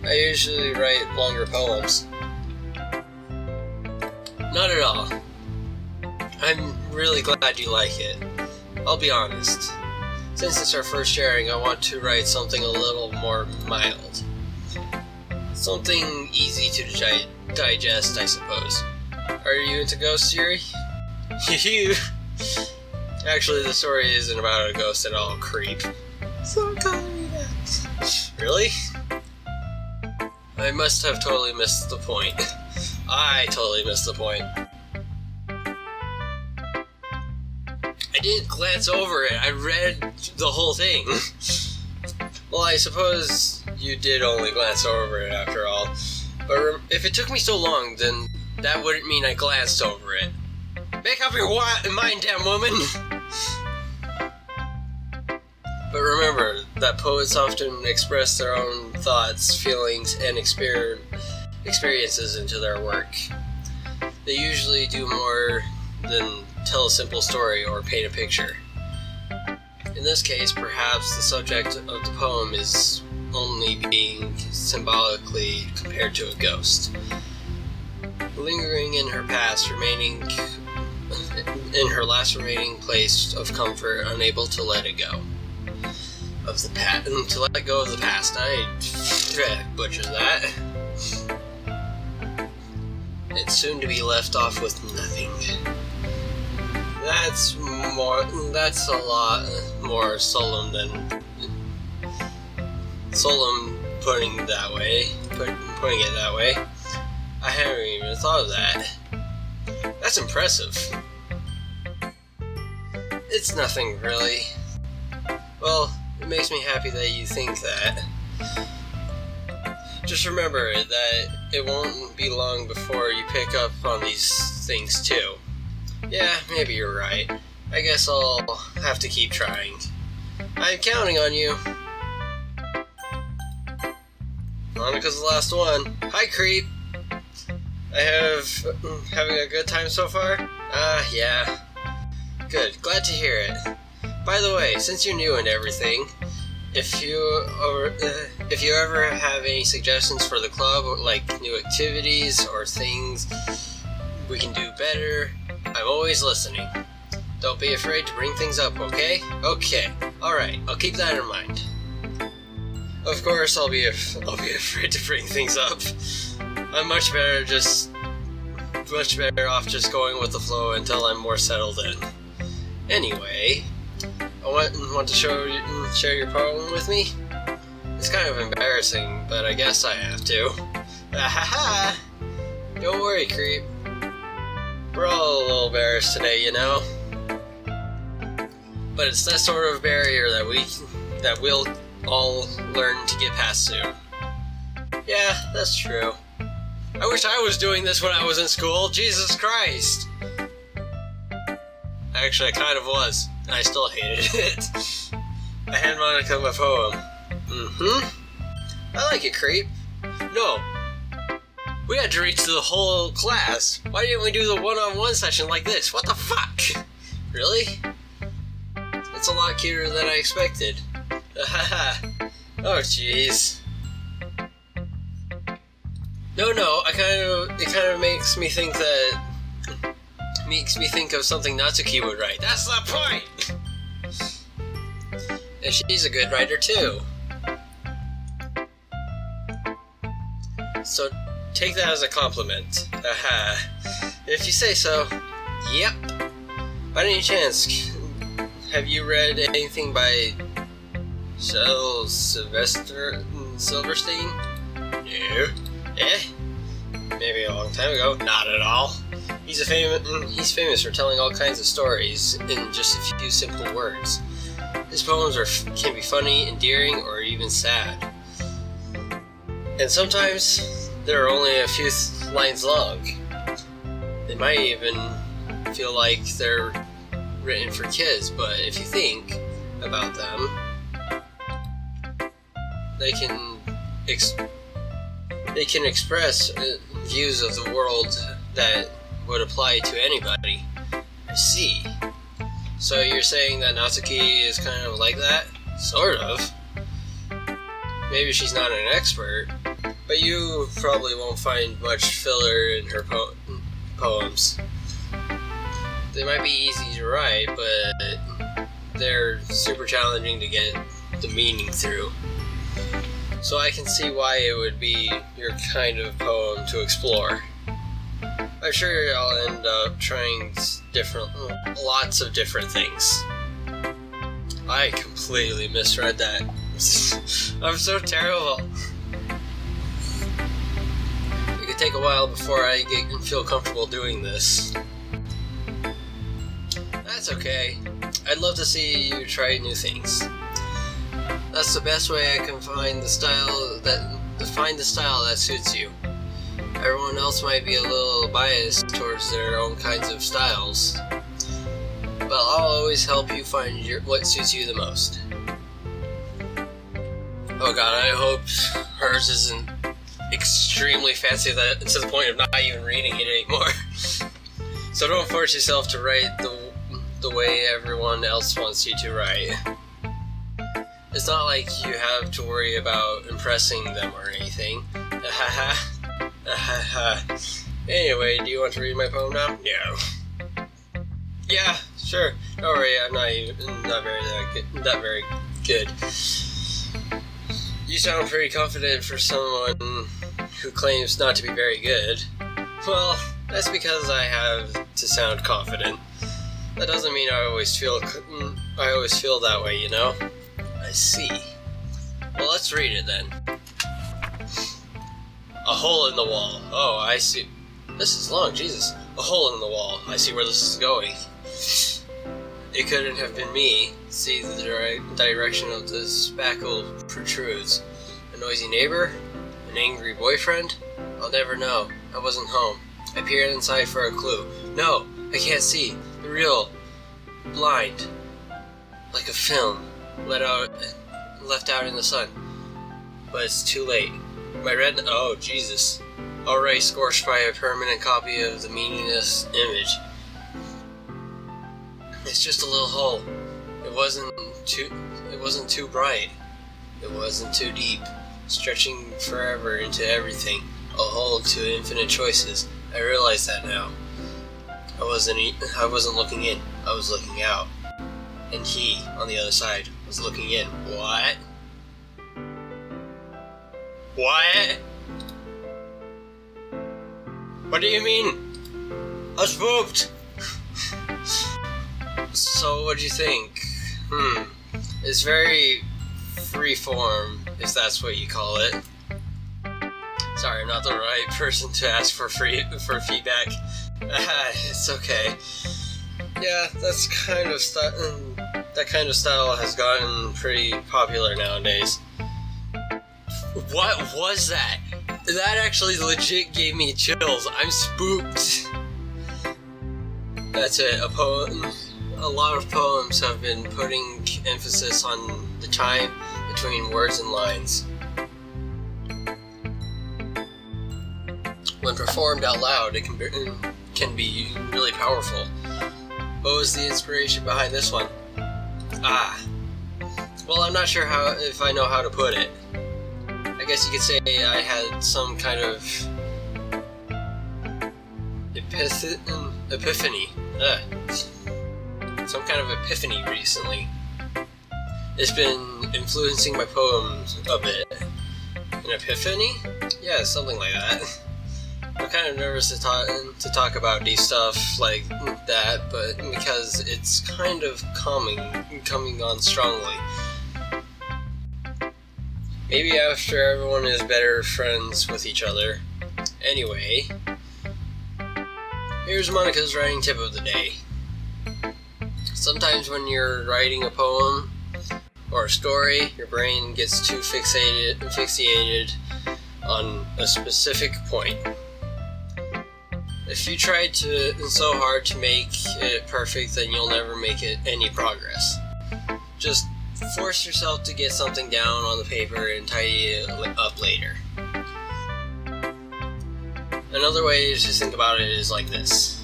I usually write longer poems. Not at all. I'm really glad you like it. I'll be honest. Since it's our first sharing, I want to write something a little more mild. Something easy to digest, I suppose. Are you into ghosts, Yuri? Actually, the story isn't about a ghost at all, creep. Stop calling me that. Really? I must have totally missed the point. I totally missed the point. I didn't glance over it. I read the whole thing. Well, I suppose you did only glance over it after all. But if it took me so long, then that wouldn't mean I glanced over it. Make up your mind, damn woman! But remember that poets often express their own thoughts, feelings, and experiences into their work. They usually do more than tell a simple story or paint a picture. In this case, perhaps the subject of the poem is only being symbolically compared to a ghost. Lingering in her past, remaining in her last remaining place of comfort, unable to let it go. To let go of the past. I butchered that. It's soon to be left off with nothing. That's a lot more solemn putting it that way. I haven't even thought of that. That's impressive. It's nothing really. Well, it makes me happy that you think that. Just remember that it won't be long before you pick up on these things too. Yeah, maybe you're right. I guess I'll have to keep trying. I'm counting on you. Monica's the last one. Hi, creep. Having a good time so far? Yeah. Good, glad to hear it. By the way, since you're new and everything, if you ever have any suggestions for the club, like new activities or things we can do better, I'm always listening. Don't be afraid to bring things up, okay? Okay. Alright, I'll keep that in mind. Of course, I'll be afraid to bring things up. I'm much better off just going with the flow until I'm more settled in. Anyway, I want to share your poem with me? It's kind of embarrassing, but I guess I have to. Ahaha! Don't worry, creep. We're all a little embarrassed today, you know? But it's that sort of barrier that we'll all learn to get past soon. Yeah, that's true. I wish I was doing this when I was in school. Jesus Christ! Actually, I kind of was, and I still hated it. I hand Monica my poem. I like it, creep. No. We had to reach the whole class. Why didn't we do the one-on-one session like this? What the fuck? Really? It's a lot cuter than I expected. Oh, jeez. No, it kind of makes me think of something Natsuki would write. That's the point! And she's a good writer, too. So, take that as a compliment. If you say so. Yep. By any chance, have you read anything by Silverstein? No. Eh? Maybe a long time ago. Not at all. He's famous for telling all kinds of stories in just a few simple words. His poems can be funny, endearing, or even sad. And sometimes they're only a few lines long. They might even feel like they're written for kids, but if you think about them, they can express views of the world that would apply to anybody. I see. So you're saying that Natsuki is kind of like that? Sort of. Maybe she's not an expert, but you probably won't find much filler in her poems. They might be easy to write, but they're super challenging to get the meaning through. So I can see why it would be your kind of poem to explore. I'm sure I'll end up trying lots of different things. I completely misread that. I'm so terrible. It could take a while before I feel comfortable doing this. That's okay. I'd love to see you try new things. That's the best way I can find the style that suits you. Everyone else might be a little biased towards their own kinds of styles, but I'll always help you find what suits you the most. Oh god, I hope hers isn't extremely fancy to the point of not even reading it anymore. So don't force yourself to write the way everyone else wants you to write. It's not like you have to worry about impressing them or anything. Anyway, do you want to read my poem now? No. Yeah, sure. Don't worry, I'm not very good. You sound pretty confident for someone who claims not to be very good. Well, that's because I have to sound confident. That doesn't mean I always feel that way, you know? I see. Well, let's read it then. A hole in the wall. Oh, I see. This is long, Jesus. A hole in the wall. I see where this is going. It couldn't have been me. See, the direction of the spackle protrudes. A noisy neighbor? An angry boyfriend? I'll never know. I wasn't home. I peered inside for a clue. No, I can't see. The real. Blind. Like a film. Left out in the sun. But it's too late. My red... Oh, Jesus. Already scorched by a permanent copy of the meaningless image. It's just a little hole. It wasn't too bright. It wasn't too deep. Stretching forever into everything. A hole to infinite choices. I realize that now. I wasn't looking in. I was looking out. And he, on the other side, was looking in. What? What? What do you mean? I spooked! So, what do you think? It's very free-form, if that's what you call it. Sorry, I'm not the right person to ask for feedback. It's okay. Yeah, that kind of style has gotten pretty popular nowadays. What was that? That actually legit gave me chills. I'm spooked. That's it. A lot of poems have been putting emphasis on the time between words and lines. When performed out loud, it can be really powerful. What was the inspiration behind this one? Well, I'm not sure if I know how to put it. I guess you could say I had some kind of epiphany. Some kind of epiphany recently. It's been influencing my poems a bit. An epiphany? Yeah, something like that. I'm kind of nervous to talk about deep stuff like that, but because it's kind of coming on strongly. Maybe after everyone is better friends with each other. Anyway, here's Monica's writing tip of the day. Sometimes when you're writing a poem or a story, your brain gets too fixated on a specific point. If you try so hard to make it perfect, then you'll never make any progress. Just force yourself to get something down on the paper and tidy it up later. Another way to think about it is like this.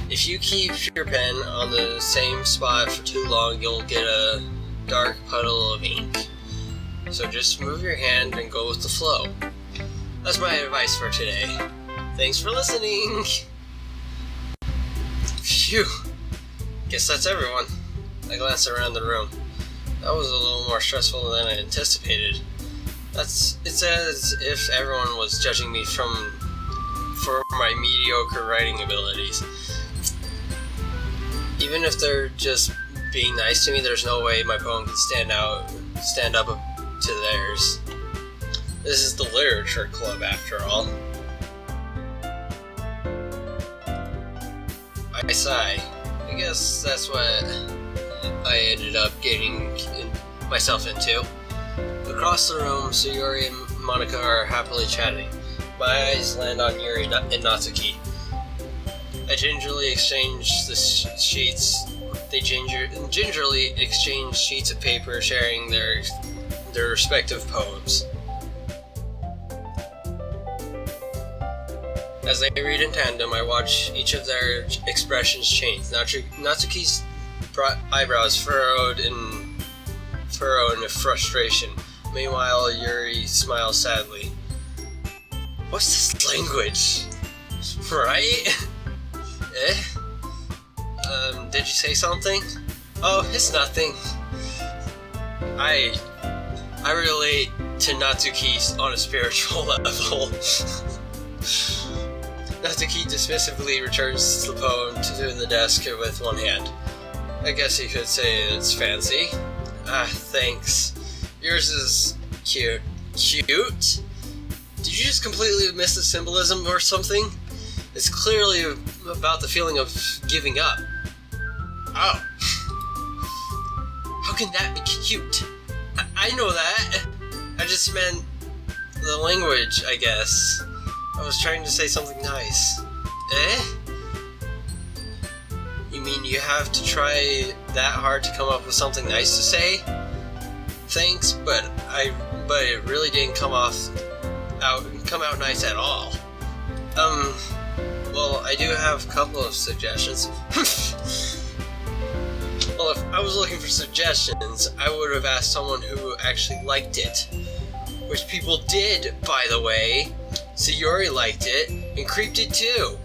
If you keep your pen on the same spot for too long, you'll get a dark puddle of ink. So just move your hand and go with the flow. That's my advice for today. Thanks for listening! Phew! Guess that's everyone. I glanced around the room. That was a little more stressful than I anticipated. It's as if everyone was judging me for my mediocre writing abilities. Even if they're just being nice to me, there's no way my poem can stand up to theirs. This is the literature club, after all. I sigh. I guess that's what I ended up getting myself into. Across the room, Sayori and Monica are happily chatting. My eyes land on Yuri and Natsuki. I gingerly exchange the sheets. They gingerly exchange sheets of paper, sharing their respective poems. As they read in tandem, I watch each of their expressions change. Natsuki's eyebrows furrowed in furrow in frustration. Meanwhile, Yuri smiles sadly. What's this language? Right? Did you say something? Oh, it's nothing. I relate to Natsuki on a spiritual level. Natsuki dismissively returns the poem to the desk with one hand. I guess you could say it's fancy. Ah, thanks. Yours is cute. Cute? Did you just completely miss the symbolism or something? It's clearly about the feeling of giving up. Oh. How can that be cute? I know that. I just meant the language, I guess. I was trying to say something nice. You mean you have to try that hard to come up with something nice to say? Thanks, but it really didn't come out nice at all. Well, I do have a couple of suggestions. Well, if I was looking for suggestions, I would have asked someone who actually liked it. Which people did, by the way. Sayori liked it, and Creep did too.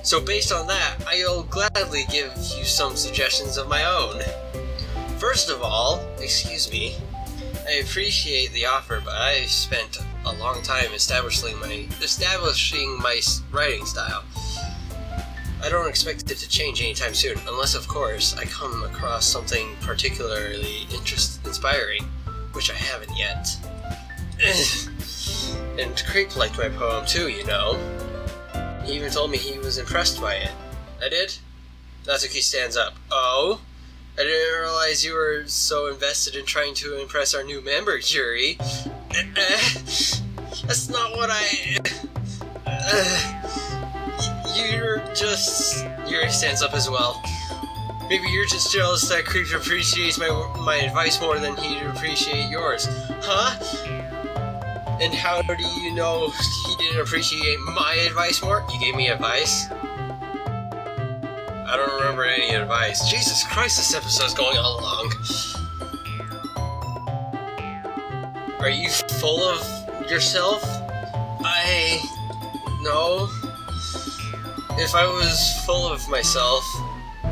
So based on that, I'll gladly give you some suggestions of my own. First of all, excuse me, I appreciate the offer, but I spent a long time establishing my writing style. I don't expect it to change anytime soon, unless of course I come across something particularly inspiring, which I haven't yet. And Creep liked my poem too, you know. He even told me he was impressed by it. I did? Natsuki stands up. Oh? I didn't realize you were so invested in trying to impress our new member, Yuri. That's not what Yuri stands up as well. Maybe you're just jealous that Creep appreciates my advice more than he'd appreciate yours. Huh? And how do you know he didn't appreciate my advice more? You gave me advice? I don't remember any advice. Jesus Christ, this episode's going on long. Are you full of yourself? No. If I was full of myself,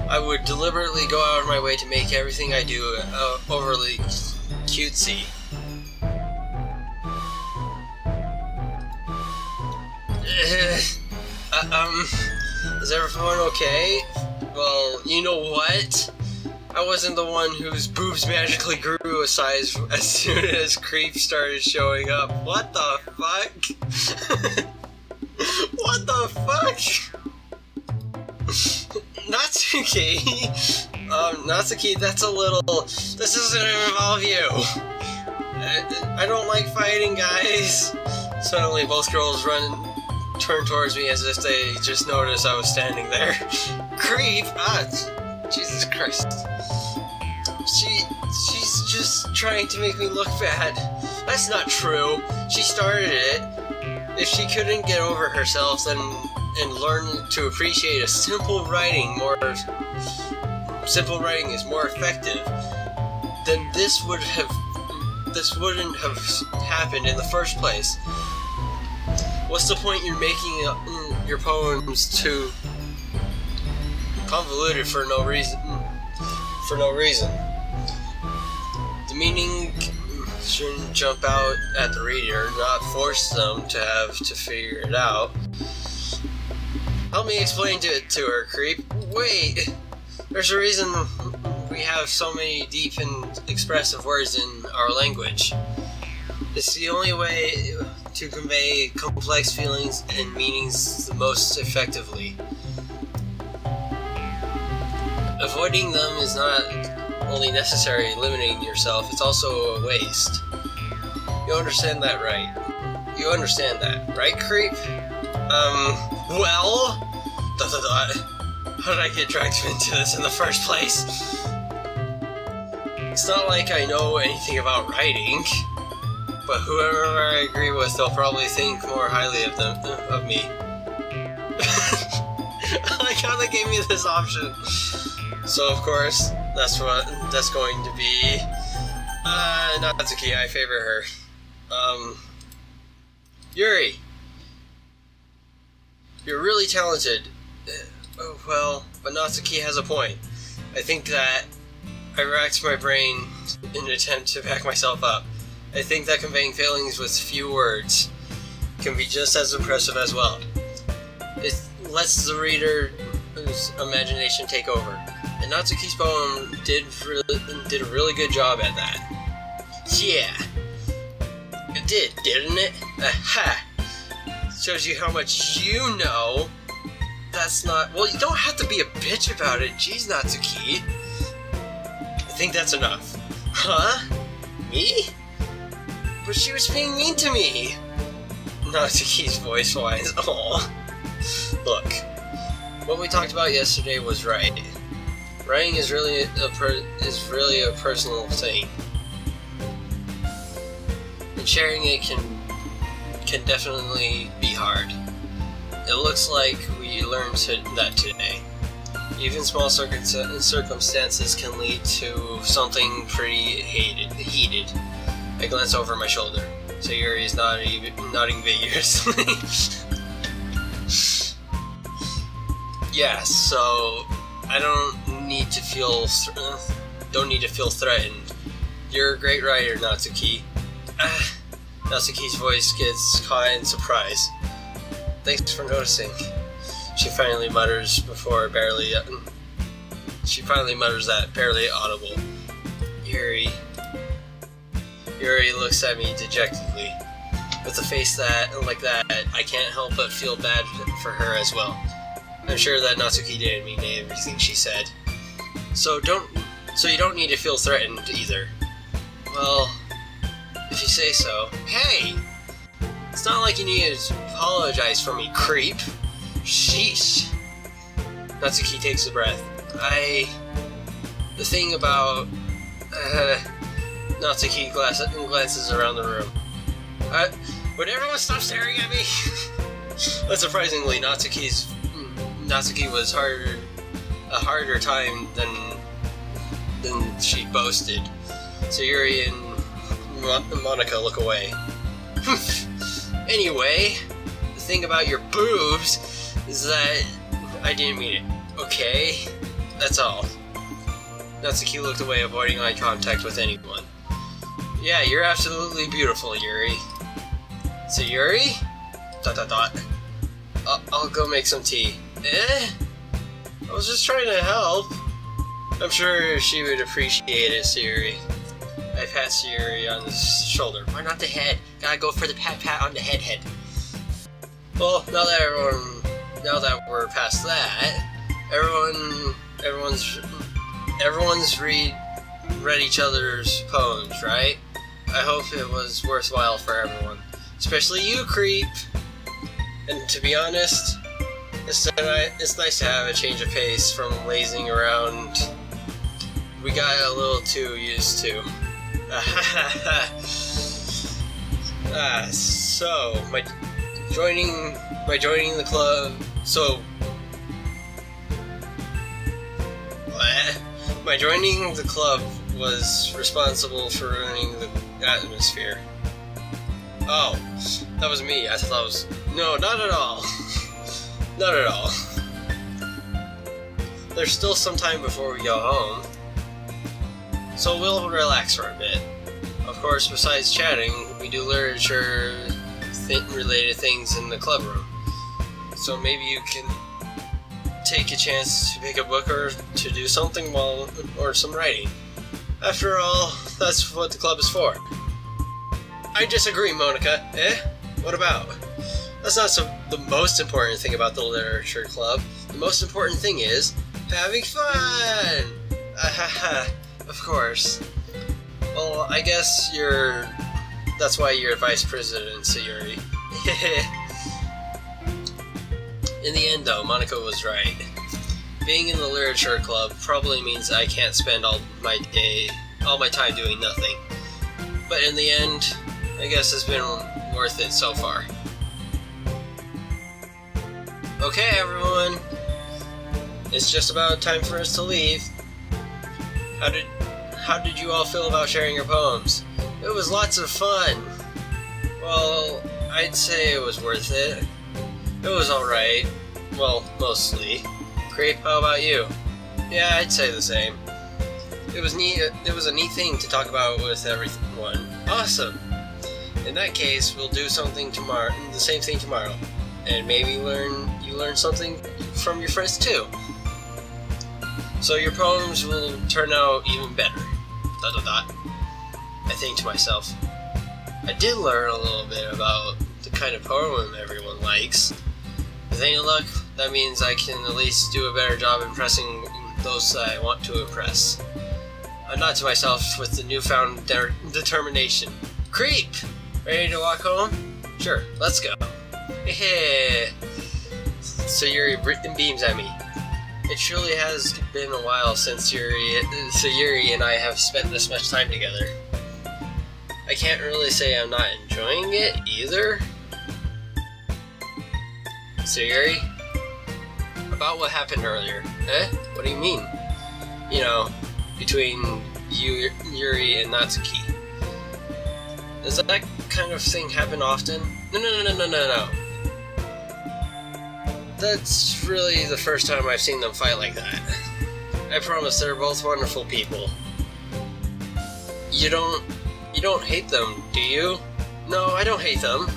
I would deliberately go out of my way to make everything I do overly cutesy. Is everyone okay? Well, you know what? I wasn't the one whose boobs magically grew a size as soon as Creep started showing up. What the fuck? What the fuck? Natsuki? Natsuki, that's a little... This doesn't involve you. I don't like fighting, guys. Suddenly, both girls turn towards me as if they just noticed I was standing there. Creep? Jesus Christ. She's just trying to make me look bad. That's not true. She started it. If she couldn't get over herself and learn to appreciate simple writing is more effective, then this wouldn't have happened in the first place. What's the point you're making your poems too convoluted for no reason? The meaning shouldn't jump out at the reader, not force them to have to figure it out. Help me explain it to her, Creep. Wait, there's a reason we have so many deep and expressive words in our language. It's the only way to convey complex feelings and meanings the most effectively. Avoiding them is not only necessary in limiting yourself, it's also a waste. You understand that, right? You understand that, right, Creep? Well? How did I get dragged into this in the first place? It's not like I know anything about writing, but whoever I agree with, they'll probably think more highly of me. I like how they gave me this option. So of course, that's going to be Natsuki, I favor her. Yuri, you're really talented. Oh, well, but Natsuki has a point. I think that I racked my brain in an attempt to back myself up. I think that conveying feelings with few words can be just as impressive as well. It lets the reader's imagination take over. And Natsuki's poem did a really good job at that. Yeah, it did, didn't it? Aha! Shows you how much you know. That's not... Well, you don't have to be a bitch about it. Jeez, Natsuki. I think that's enough. Huh? Me? But she was being mean to me. Natsuki's voice whines. Aw. Look, what we talked about yesterday was right. Writing is really a personal thing, and sharing it can definitely be hard. It looks like we learned that today. Even small circumstances can lead to something pretty heated. I glance over my shoulder. Sayuri is nodding vigorously. Yeah, so I don't need to feel threatened. You're a great writer, Natsuki. Natsuki's voice gets caught in surprise. Thanks for noticing. She finally mutters that, barely audible. Yuri looks at me dejectedly. With a face like that, I can't help but feel bad for her as well. I'm sure that Natsuki didn't mean everything she said. So you don't need to feel threatened either. Well, if you say so. Hey! It's not like you need to apologize for me, creep. Sheesh. Natsuki takes a breath. The thing about... Natsuki glances around the room. Would everyone stop staring at me? Unsurprisingly, Natsuki was a harder time than she boasted. Sayuri and Monica look away. Anyway, the thing about your boobs is that I didn't mean it. Okay? That's all. Natsuki looked away, avoiding eye contact with anyone. Yeah, you're absolutely beautiful, Yuri. Sayuri? ... I'll go make some tea. I was just trying to help. I'm sure she would appreciate it, Sayuri. I pat Sayuri on the shoulder. Why not the head? Gotta go for the pat on the head. Well, now that we're past that, everyone's read each other's poems, right? I hope it was worthwhile for everyone, especially you, creep. And to be honest, it's nice to have a change of pace from lazing around. We got a little too used to. So my joining the club. So my joining the club was responsible for ruining the atmosphere. Oh, that was me. I thought that was... No, not at all. Not at all. There's still some time before we go home, so we'll relax for a bit. Of course, besides chatting, we do literature-related things in the club room. So maybe you can take a chance to pick a book or to do something or some writing. After all, that's what the club is for. I disagree, Monica. What about? That's not the most important thing about the literature club. The most important thing is having fun! Of course. Well, I guess that's why you're vice president, Sayuri. In the end, though, Monica was right. Being in the literature club probably means I can't spend all my time doing nothing. But in the end, I guess it's been worth it so far. Okay, everyone. It's just about time for us to leave. how did you all feel about sharing your poems? It was lots of fun. Well, I'd say it was worth it. It was alright. Well, mostly. Creep, how about you? Yeah, I'd say the same. It was neat. It was a neat thing to talk about with everyone. Awesome. In that case, we'll do something tomorrow. The same thing tomorrow, and maybe you learn something from your friends too. So your poems will turn out even better. ... I think to myself, I did learn a little bit about the kind of poem everyone likes. With any luck, that means I can at least do a better job impressing those that I want to impress. I nod to myself with the newfound determination. Creep! Ready to walk home? Sure, let's go. Heh. Sayuri beams at me. It surely has been a while since Sayuri and I have spent this much time together. I can't really say I'm not enjoying it either. Sayuri? About what happened earlier. Eh? What do you mean? You know, between Yuri and Natsuki. Does that kind of thing happen often? No. That's really the first time I've seen them fight like that. I promise they're both wonderful people. You don't hate them, do you? No, I don't hate them.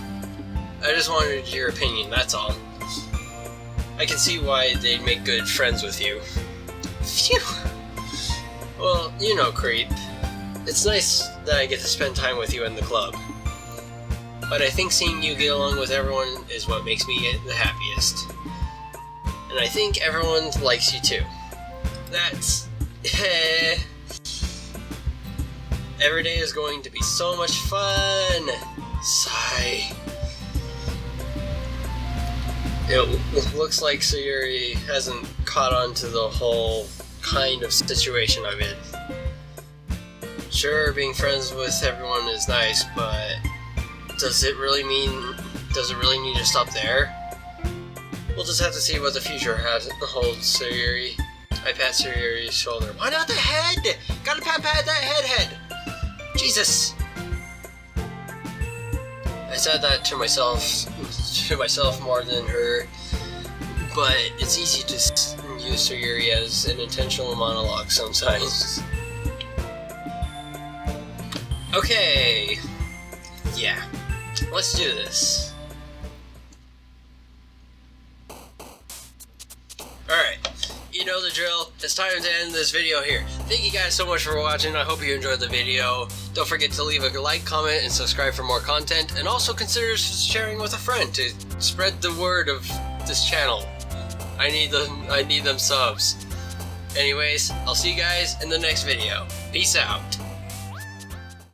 I just wanted your opinion, that's all. I can see why they'd make good friends with you. Phew! Well, you know, Creep. It's nice that I get to spend time with you in the club. But I think seeing you get along with everyone is what makes me the happiest. And I think everyone likes you too. That's... Every day is going to be so much fun! Sigh. It looks like Sayuri hasn't caught on to the whole kind of situation I'm in. Sure, being friends with everyone is nice, but does it really need to stop there? We'll just have to see what the future holds, Sayuri. I pat Sayuri's shoulder. Why not the head? Gotta pat that head! Jesus! I said that to myself more than her, but it's easy to use Sayuri as an intentional monologue sometimes. Okay, yeah, let's do this. Alright, you know the drill. It's time to end this video here. Thank you guys so much for watching. I hope you enjoyed the video. Don't forget to leave a like, comment, and subscribe for more content. And also consider sharing with a friend to spread the word of this channel. I need them subs. Anyways, I'll see you guys in the next video. Peace out.